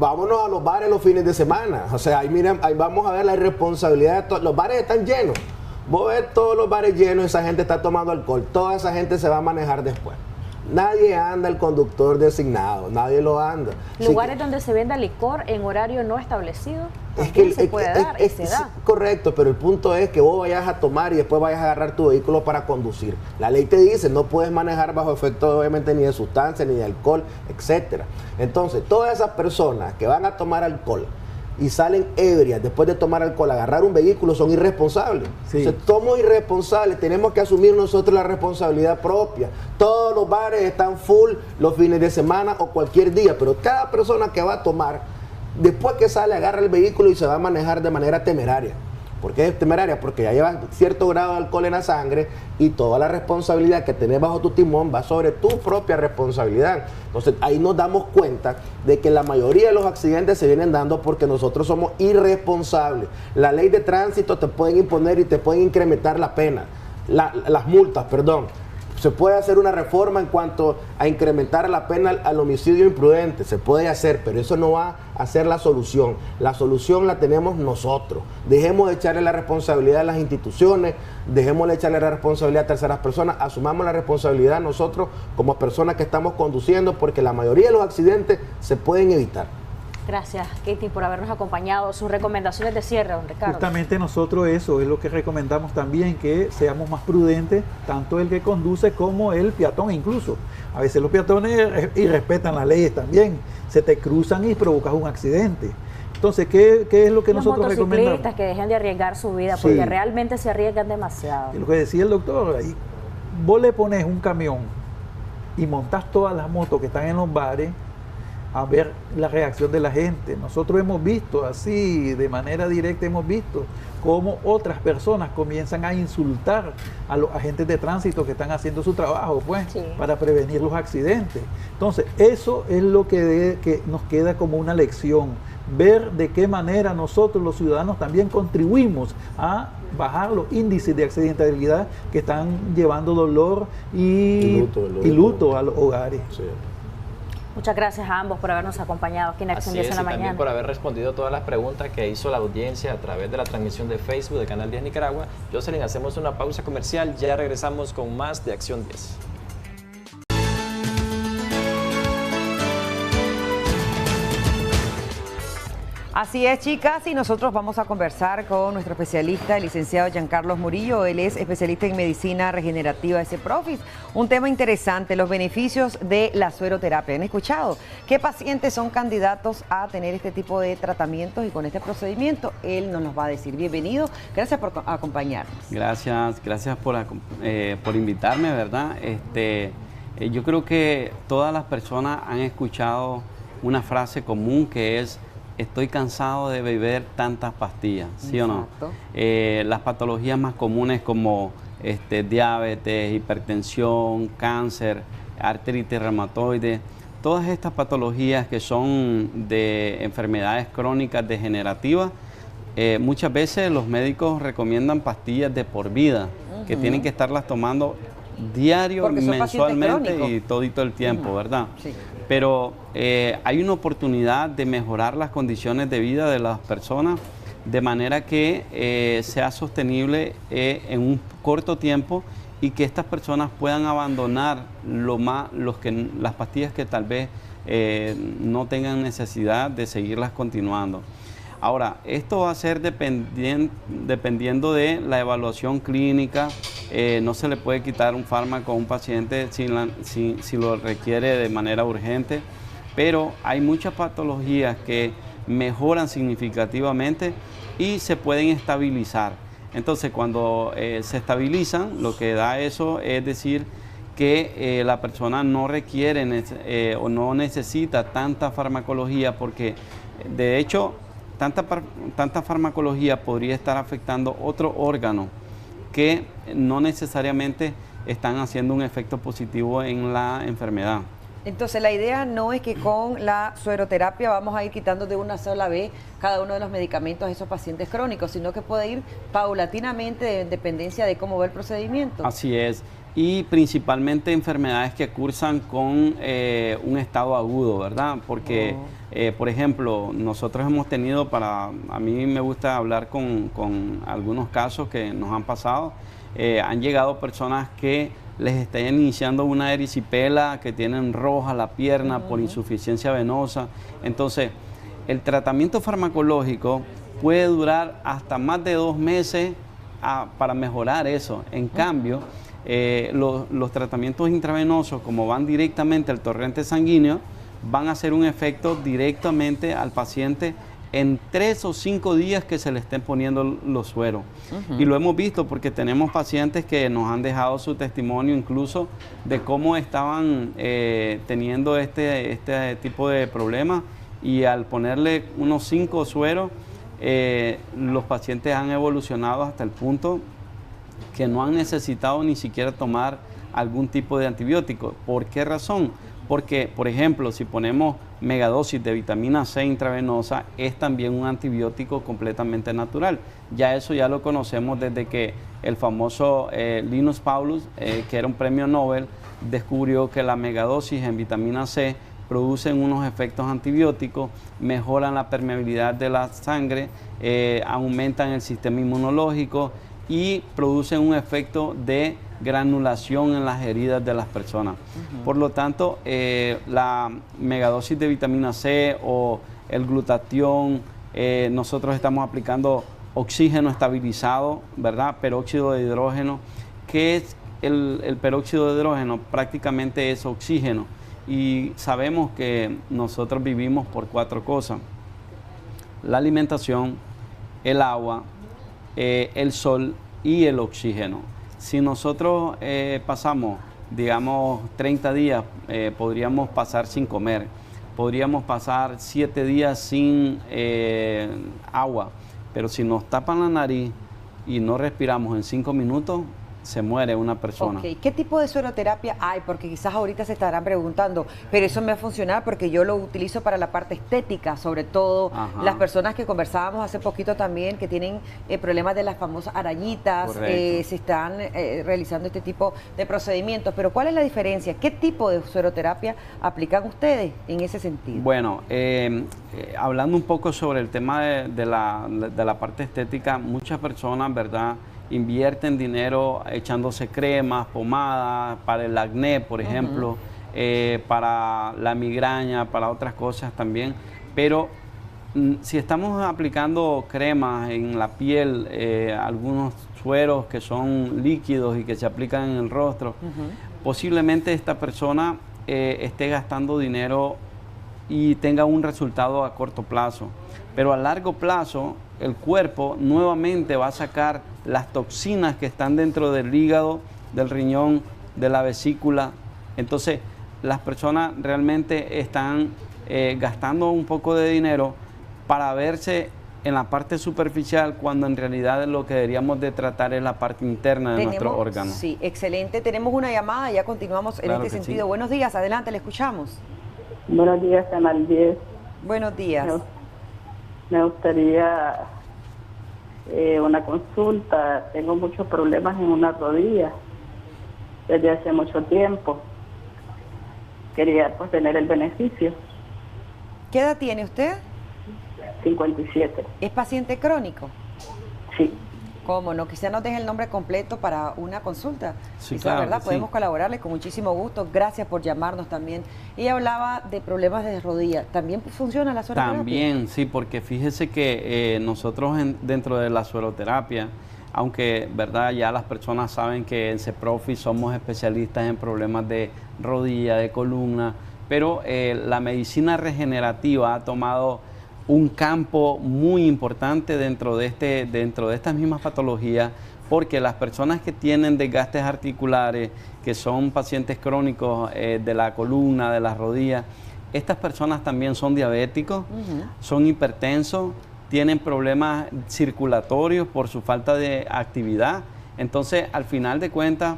Vámonos a los bares los fines de semana. O sea, ahí vamos a ver la irresponsabilidad de los bares están llenos. Vos ves todos los bares llenos, esa gente está tomando alcohol, toda esa gente se va a manejar después. Nadie anda el conductor designado, nadie lo anda. Lugares donde se venda licor en horario no establecido, también se puede dar, se da. Correcto, pero el punto es que vos vayas a tomar y después vayas a agarrar tu vehículo para conducir. La ley te dice, no puedes manejar bajo efecto obviamente ni de sustancia, ni de alcohol, etcétera. Entonces, todas esas personas que van a tomar alcohol y salen ebrias después de tomar alcohol, agarrar un vehículo, son irresponsables. Sí. Entonces, somos irresponsables, tenemos que asumir nosotros la responsabilidad propia. Todos los bares están full los fines de semana o cualquier día, pero cada persona que va a tomar, después que sale, agarra el vehículo y se va a manejar de manera temeraria. ¿Por qué es temeraria? Porque ya llevas cierto grado de alcohol en la sangre y toda la responsabilidad que tenés bajo tu timón va sobre tu propia responsabilidad. Entonces ahí nos damos cuenta de que la mayoría de los accidentes se vienen dando porque nosotros somos irresponsables. La ley de tránsito te pueden imponer y te pueden incrementar la pena, las multas, perdón. Se puede hacer una reforma en cuanto a incrementar la pena al homicidio imprudente, se puede hacer, pero eso no va a ser la solución. La solución la tenemos nosotros. Dejemos de echarle la responsabilidad a las instituciones, dejemos de echarle la responsabilidad a terceras personas, asumamos la responsabilidad nosotros como personas que estamos conduciendo, porque la mayoría de los accidentes se pueden evitar. Gracias, Katie, por habernos acompañado. Sus recomendaciones de cierre, don Ricardo. Justamente nosotros eso es lo que recomendamos también, que seamos más prudentes, tanto el que conduce como el peatón incluso. A veces los peatones irrespetan las leyes también, se te cruzan y provocas un accidente. Entonces, ¿qué es lo que nosotros recomendamos? Los motociclistas que dejen de arriesgar su vida, porque realmente se arriesgan demasiado. Y lo que decía el doctor, ahí, vos le pones un camión y montás todas las motos que están en los bares, a ver la reacción de la gente. Nosotros hemos visto así, de manera directa hemos visto cómo otras personas comienzan a insultar a los agentes de tránsito que están haciendo su trabajo, pues, para prevenir los accidentes. Entonces, eso es lo que nos queda como una lección, ver de qué manera nosotros los ciudadanos también contribuimos a bajar los índices de accidentabilidad que están llevando dolor y luto a los hogares. Sí. Muchas gracias a ambos por habernos acompañado aquí en Acción 10 en la mañana. También por haber respondido todas las preguntas que hizo la audiencia a través de la transmisión de Facebook de Canal 10 Nicaragua. Jocelyn, hacemos una pausa comercial, ya regresamos con más de Acción 10. Así es, chicas, y nosotros vamos a conversar con nuestro especialista, el licenciado Giancarlos Murillo. Él es especialista en medicina regenerativa de CEPROFIS. Un tema interesante, los beneficios de la sueroterapia. ¿Han escuchado? ¿Qué pacientes son candidatos a tener este tipo de tratamientos y con este procedimiento? Él nos los va a decir. Bienvenido, gracias por acompañarnos. Gracias por invitarme, ¿verdad? Yo creo que todas las personas han escuchado una frase común que es: estoy cansado de beber tantas pastillas, ¿sí o no? Las patologías más comunes como diabetes, hipertensión, cáncer, artritis reumatoide, todas estas patologías que son de enfermedades crónicas degenerativas, muchas veces los médicos recomiendan pastillas de por vida, que tienen que estarlas tomando diario, mensualmente y todito el tiempo, ¿verdad? Sí. Pero hay una oportunidad de mejorar las condiciones de vida de las personas de manera que sea sostenible en un corto tiempo y que estas personas puedan abandonar las pastillas que tal vez no tengan necesidad de seguirlas continuando. Ahora, esto va a ser dependiendo de la evaluación clínica. No se le puede quitar un fármaco a un paciente si lo requiere de manera urgente, pero hay muchas patologías que mejoran significativamente y se pueden estabilizar. Entonces, cuando se estabilizan, lo que da eso es decir que la persona no requiere o no necesita tanta farmacología, porque de hecho tanta farmacología podría estar afectando otro órgano que no necesariamente están haciendo un efecto positivo en la enfermedad. Entonces la idea no es que con la sueroterapia vamos a ir quitando de una sola vez cada uno de los medicamentos a esos pacientes crónicos, sino que puede ir paulatinamente en dependencia de cómo va el procedimiento. Así es, y principalmente enfermedades que cursan con un estado agudo, ¿verdad? Porque, por ejemplo, nosotros hemos tenido, a mí me gusta hablar con algunos casos que nos han pasado, han llegado personas que les están iniciando una erisipela, que tienen roja la pierna por insuficiencia venosa. Entonces, el tratamiento farmacológico puede durar hasta más de 2 meses para mejorar eso. En cambio, los tratamientos intravenosos, como van directamente al torrente sanguíneo, van a hacer un efecto directamente al paciente en 3 o 5 días que se le estén poniendo los sueros. Y lo hemos visto porque tenemos pacientes que nos han dejado su testimonio incluso de cómo estaban teniendo este tipo de problemas, y al ponerle unos 5 sueros los pacientes han evolucionado hasta el punto que no han necesitado ni siquiera tomar algún tipo de antibiótico. ¿Por qué razón? Porque, por ejemplo, si ponemos megadosis de vitamina C intravenosa, es también un antibiótico completamente natural. Ya eso ya lo conocemos desde que el famoso Linus Pauling, que era un premio Nobel, descubrió que la megadosis en vitamina C producen unos efectos antibióticos, mejoran la permeabilidad de la sangre, aumentan el sistema inmunológico y producen un efecto de granulación en las heridas de las personas. Por lo tanto, la megadosis de vitamina C o el glutatión, nosotros estamos aplicando oxígeno estabilizado, ¿verdad? Peróxido de hidrógeno. ¿Qué es el peróxido de hidrógeno? Prácticamente es oxígeno. Y sabemos que nosotros vivimos por 4 cosas: la alimentación, el agua, el sol y el oxígeno. Si nosotros pasamos, digamos, 30 días, podríamos pasar sin comer, podríamos pasar 7 días sin agua, pero si nos tapan la nariz y no respiramos en 5 minutos, se muere una persona. Ok, ¿qué tipo de sueroterapia hay? Porque quizás ahorita se estarán preguntando, pero eso me va a funcionar porque yo lo utilizo para la parte estética, sobre todo las personas que conversábamos hace poquito también, que tienen problemas de las famosas arañitas, se están realizando este tipo de procedimientos. Pero ¿cuál es la diferencia? ¿Qué tipo de sueroterapia aplican ustedes en ese sentido? Bueno, hablando un poco sobre el tema de la parte estética, muchas personas, ¿verdad?, invierten dinero echándose cremas, pomadas, para el acné, por ejemplo, para la migraña, para otras cosas también. Pero si estamos aplicando cremas en la piel, algunos sueros que son líquidos y que se aplican en el rostro, posiblemente esta persona esté gastando dinero y tenga un resultado a corto plazo. Pero a largo plazo, el cuerpo nuevamente va a sacar las toxinas que están dentro del hígado, del riñón, de la vesícula. Entonces, las personas realmente están gastando un poco de dinero para verse en la parte superficial, cuando en realidad lo que deberíamos de tratar es la parte interna de nuestro órgano. Sí, excelente. Tenemos una llamada, ya continuamos en este sentido. Sí. Buenos días, adelante, le escuchamos. Buenos días, Canal 10. Buenos días. Me gustaría una consulta. Tengo muchos problemas en una rodilla desde hace mucho tiempo. Quería pues tener el beneficio. ¿Qué edad tiene usted? 57. ¿Es paciente crónico? Sí. ¿Cómo no? Quizá nos deje el nombre completo para una consulta. Sí, quizá, claro, ¿verdad? sí. Podemos colaborarle con muchísimo gusto. Gracias por llamarnos también. Ella hablaba de problemas de rodilla. ¿También funciona la sueroterapia? También, sí, porque fíjese que nosotros dentro de la sueroterapia, aunque verdad ya las personas saben que en CEPROFI somos especialistas en problemas de rodilla, de columna, pero la medicina regenerativa ha tomado un campo muy importante dentro de estas mismas patologías, porque las personas que tienen desgastes articulares, que son pacientes crónicos de la columna, de las rodillas, estas personas también son diabéticos, son hipertensos, tienen problemas circulatorios por su falta de actividad. Entonces, al final de cuentas,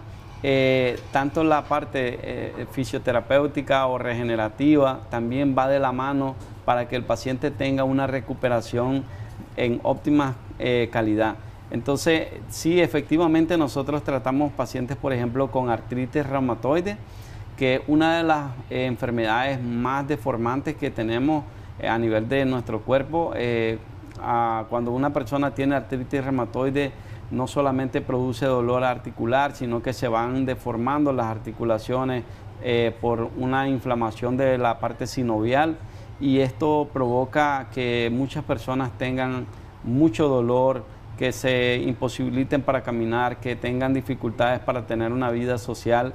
tanto la parte fisioterapéutica o regenerativa también va de la mano para que el paciente tenga una recuperación en óptima calidad. Entonces, sí, efectivamente nosotros tratamos pacientes, por ejemplo, con artritis reumatoide, que es una de las enfermedades más deformantes que tenemos a nivel de nuestro cuerpo. Cuando una persona tiene artritis reumatoide, no solamente produce dolor articular, sino que se van deformando las articulaciones por una inflamación de la parte sinovial, y esto provoca que muchas personas tengan mucho dolor, que se imposibiliten para caminar, que tengan dificultades para tener una vida social,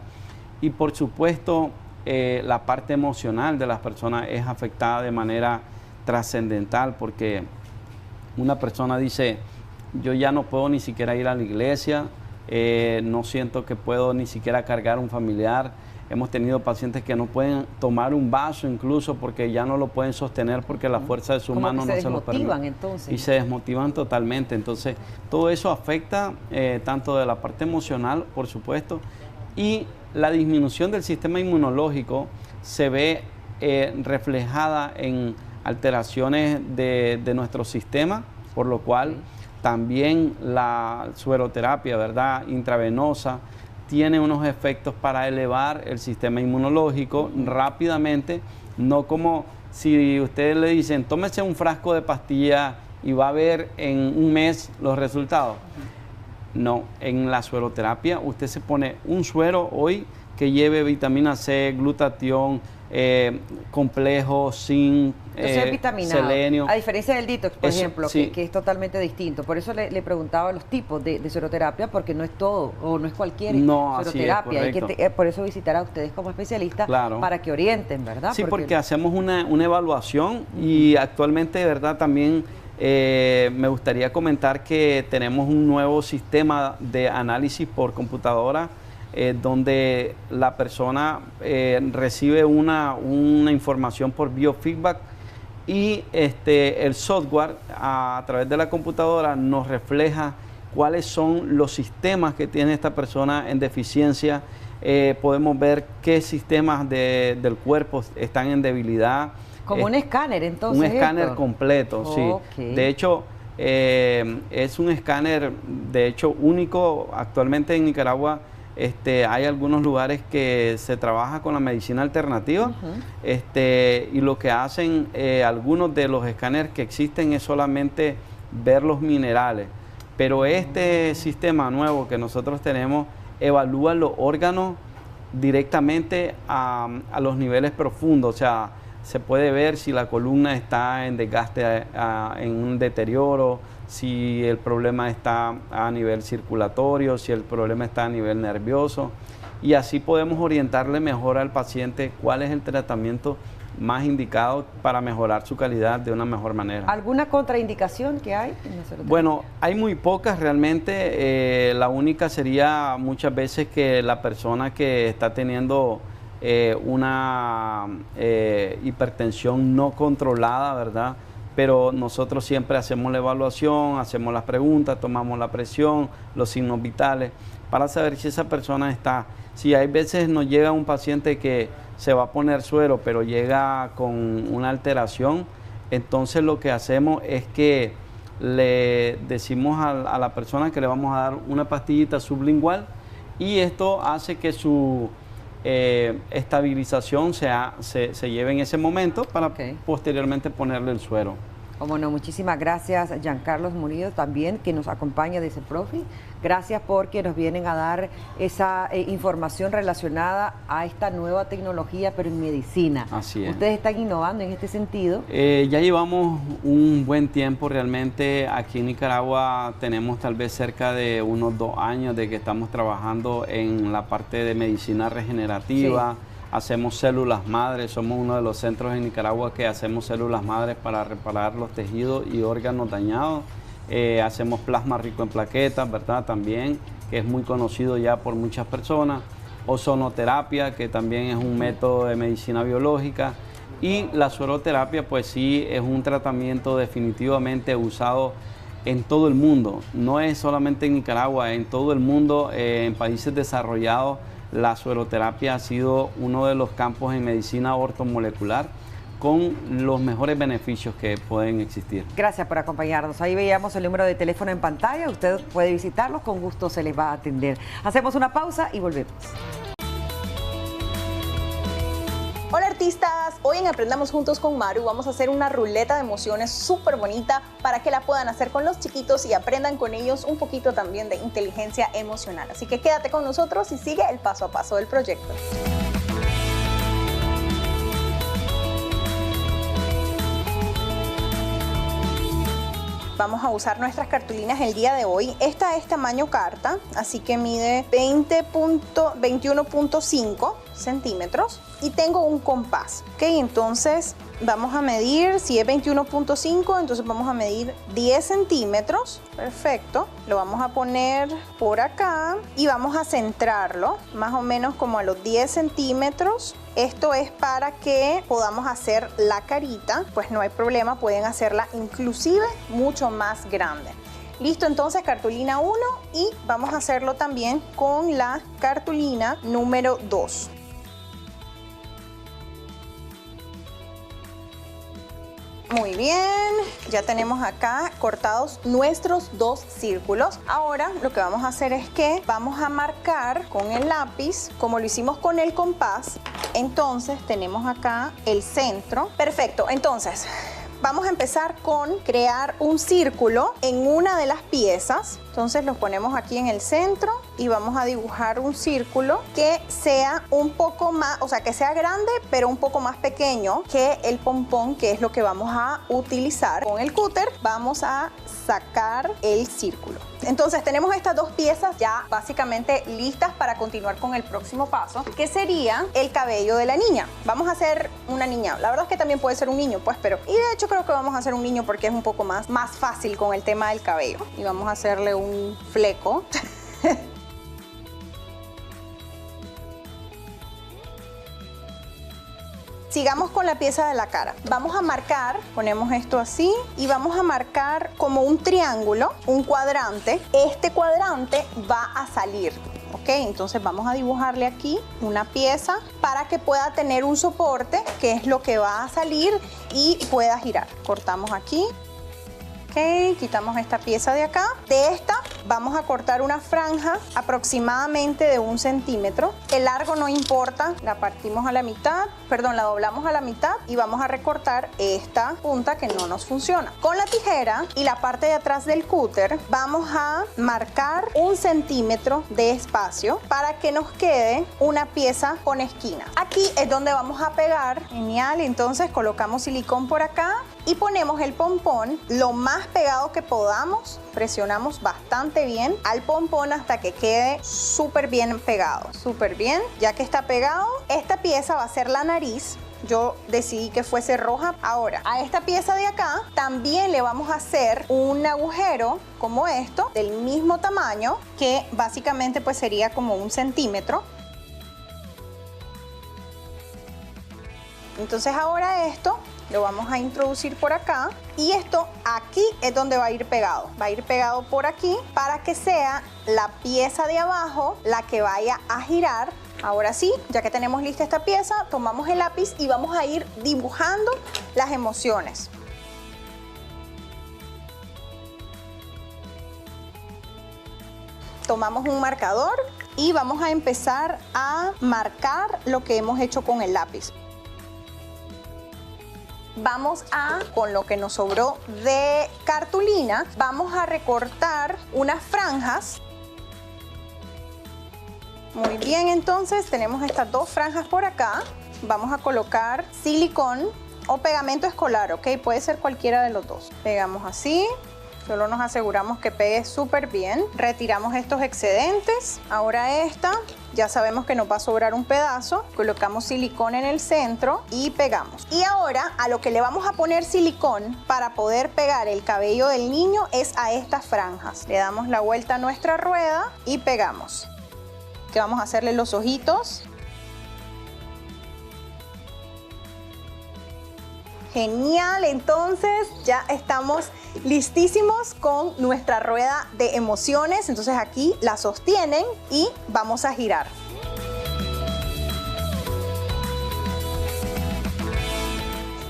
y por supuesto la parte emocional de las personas es afectada de manera trascendental, porque una persona dice: yo ya no puedo ni siquiera ir a la iglesia, no siento que puedo ni siquiera cargar un familiar. Hemos tenido pacientes que no pueden tomar un vaso incluso porque ya no lo pueden sostener porque la fuerza de sus manos no se lo permite. Entonces. Y se desmotivan totalmente. Entonces, todo eso afecta tanto de la parte emocional, por supuesto, y la disminución del sistema inmunológico se ve reflejada en alteraciones de nuestro sistema, por lo cual también la sueroterapia, ¿verdad?, intravenosa, tiene unos efectos para elevar el sistema inmunológico rápidamente, no como si ustedes le dicen, tómese un frasco de pastilla y va a ver en un mes los resultados. No, en la sueroterapia usted se pone un suero hoy que lleve vitamina C, glutatión, complejo, zinc, selenio. A diferencia del detox, por ejemplo, sí, que es totalmente distinto. Por eso le preguntaba los tipos de sueroterapia, porque no es todo o no es cualquier sueroterapia. Hay que por eso visitar a ustedes como especialistas, claro, para que orienten, ¿verdad? Sí, porque hacemos una evaluación y actualmente, ¿verdad?, también me gustaría comentar que tenemos un nuevo sistema de análisis por computadora, donde la persona recibe una información por biofeedback y el software a través de la computadora nos refleja cuáles son los sistemas que tiene esta persona en deficiencia. Podemos ver qué sistemas del cuerpo están en debilidad. Como un escáner, entonces. Un escáner completo, sí. Okay. De hecho, es un escáner, de hecho, único actualmente en Nicaragua. Hay algunos lugares que se trabaja con la medicina alternativa, y lo que hacen algunos de los escáneres que existen es solamente ver los minerales, pero este sistema nuevo que nosotros tenemos evalúa los órganos directamente a los niveles profundos, o sea, se puede ver si la columna está en desgaste, en un deterioro, si el problema está a nivel circulatorio, si el problema está a nivel nervioso, y así podemos orientarle mejor al paciente cuál es el tratamiento más indicado para mejorar su calidad de una mejor manera. ¿Alguna contraindicación que hay? Bueno, hay muy pocas realmente. La única sería muchas veces que la persona que está teniendo una hipertensión no controlada, ¿verdad?, pero nosotros siempre hacemos la evaluación, hacemos las preguntas, tomamos la presión, los signos vitales, para saber si esa persona está. Si hay veces nos llega un paciente que se va a poner suero, pero llega con una alteración, entonces lo que hacemos es que le decimos a la persona que le vamos a dar una pastillita sublingual, y esto hace que su estabilización se lleve en ese momento para posteriormente ponerle el suero. Como no, muchísimas gracias, Giancarlos Murillo, también que nos acompaña de CEPROFI. Gracias porque nos vienen a dar esa información relacionada a esta nueva tecnología, pero en medicina. Así es. Ustedes están innovando en este sentido. Ya llevamos un buen tiempo realmente. Aquí en Nicaragua tenemos tal vez cerca de unos 2 años de que estamos trabajando en la parte de medicina regenerativa. Sí. Hacemos células madres, somos uno de los centros en Nicaragua que hacemos células madres para reparar los tejidos y órganos dañados. Hacemos plasma rico en plaquetas, ¿verdad?, también, que es muy conocido ya por muchas personas. Ozonoterapia, que también es un método de medicina biológica. Y la sueroterapia, pues sí, es un tratamiento definitivamente usado en todo el mundo. No es solamente en Nicaragua, en todo el mundo, en países desarrollados. La sueroterapia ha sido uno de los campos en medicina ortomolecular con los mejores beneficios que pueden existir. Gracias por acompañarnos. Ahí veíamos el número de teléfono en pantalla. Usted puede visitarlos, con gusto se les va a atender. Hacemos una pausa y volvemos. Hola artistas, hoy en Aprendamos Juntos con Maru vamos a hacer una ruleta de emociones súper bonita para que la puedan hacer con los chiquitos y aprendan con ellos un poquito también de inteligencia emocional. Así que quédate con nosotros y sigue el paso a paso del proyecto. Vamos a usar nuestras cartulinas el día de hoy. Esta es tamaño carta, así que mide 21.5 centímetros y tengo un compás. Ok, entonces vamos a medir, si es 21.5, entonces vamos a medir 10 centímetros. Perfecto. Lo vamos a poner por acá y vamos a centrarlo más o menos como a los 10 centímetros. Esto es para que podamos hacer la carita, pues no hay problema, pueden hacerla inclusive mucho más grande. Listo, entonces cartulina 1 y vamos a hacerlo también con la cartulina número 2. Muy bien, ya tenemos acá cortados nuestros 2 círculos. Ahora lo que vamos a hacer es que vamos a marcar con el lápiz, como lo hicimos con el compás. Entonces tenemos acá el centro. Perfecto, entonces vamos a empezar con crear un círculo en una de las piezas. Entonces los ponemos aquí en el centro y vamos a dibujar un círculo que sea un poco más, o sea, que sea grande, pero un poco más pequeño que el pompón, que es lo que vamos a utilizar. Con el cúter vamos a sacar el círculo. Entonces tenemos estas 2 piezas ya básicamente listas para continuar con el próximo paso, que sería el cabello de la niña. Vamos a hacer una niña. La verdad es que también puede ser un niño, pues, pero... Y de hecho creo que vamos a hacer un niño porque es un poco más fácil con el tema del cabello. Y vamos a hacerle un fleco. Sigamos con la pieza de la cara. Vamos a marcar, ponemos esto así y vamos a marcar como un triángulo, un cuadrante. Este cuadrante va a salir. Ok, entonces vamos a dibujarle aquí una pieza para que pueda tener un soporte, que es lo que va a salir y pueda girar. Cortamos aquí. Ok, quitamos esta pieza de acá. De esta vamos a cortar una franja aproximadamente de 1 centímetro. El largo no importa, la partimos a la mitad, perdón, la doblamos a la mitad y vamos a recortar esta punta que no nos funciona. Con la tijera y la parte de atrás del cúter vamos a marcar 1 centímetro de espacio para que nos quede una pieza con esquina. Aquí es donde vamos a pegar. Genial, entonces colocamos silicón por acá y ponemos el pompón lo más pegado que podamos. Presionamos bastante bien al pompón hasta que quede súper bien pegado. Súper bien. Ya que está pegado, esta pieza va a ser la nariz. Yo decidí que fuese roja. Ahora, a esta pieza de acá también le vamos a hacer un agujero como esto, del mismo tamaño, que básicamente pues sería como 1 centímetro. Entonces ahora esto lo vamos a introducir por acá y esto aquí es donde va a ir pegado. Va a ir pegado por aquí para que sea la pieza de abajo la que vaya a girar. Ahora sí, ya que tenemos lista esta pieza, tomamos el lápiz y vamos a ir dibujando las emociones. Tomamos un marcador y vamos a empezar a marcar lo que hemos hecho con el lápiz. Vamos a, con lo que nos sobró de cartulina, vamos a recortar unas franjas. Muy bien, entonces tenemos estas 2 franjas por acá. Vamos a colocar silicón o pegamento escolar, ¿ok? Puede ser cualquiera de los 2. Pegamos así. Solo nos aseguramos que pegue súper bien. Retiramos estos excedentes. Ahora esta, ya sabemos que nos va a sobrar un pedazo. Colocamos silicón en el centro y pegamos. Y ahora a lo que le vamos a poner silicón para poder pegar el cabello del niño es a estas franjas. Le damos la vuelta a nuestra rueda y pegamos. Que vamos a hacerle los ojitos. Genial, entonces ya estamos listísimos con nuestra rueda de emociones. Entonces aquí la sostienen y vamos a girar.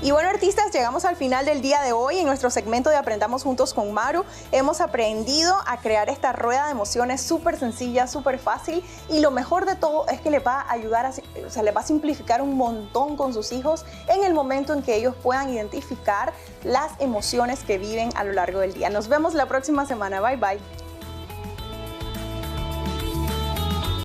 Y bueno, artistas, llegamos al final del día de hoy en nuestro segmento de Aprendamos Juntos con Maru. Hemos aprendido a crear esta rueda de emociones súper sencilla, súper fácil, y lo mejor de todo es que les va a ayudar, les va a simplificar un montón con sus hijos en el momento en que ellos puedan identificar las emociones que viven a lo largo del día. Nos vemos la próxima semana. Bye, bye.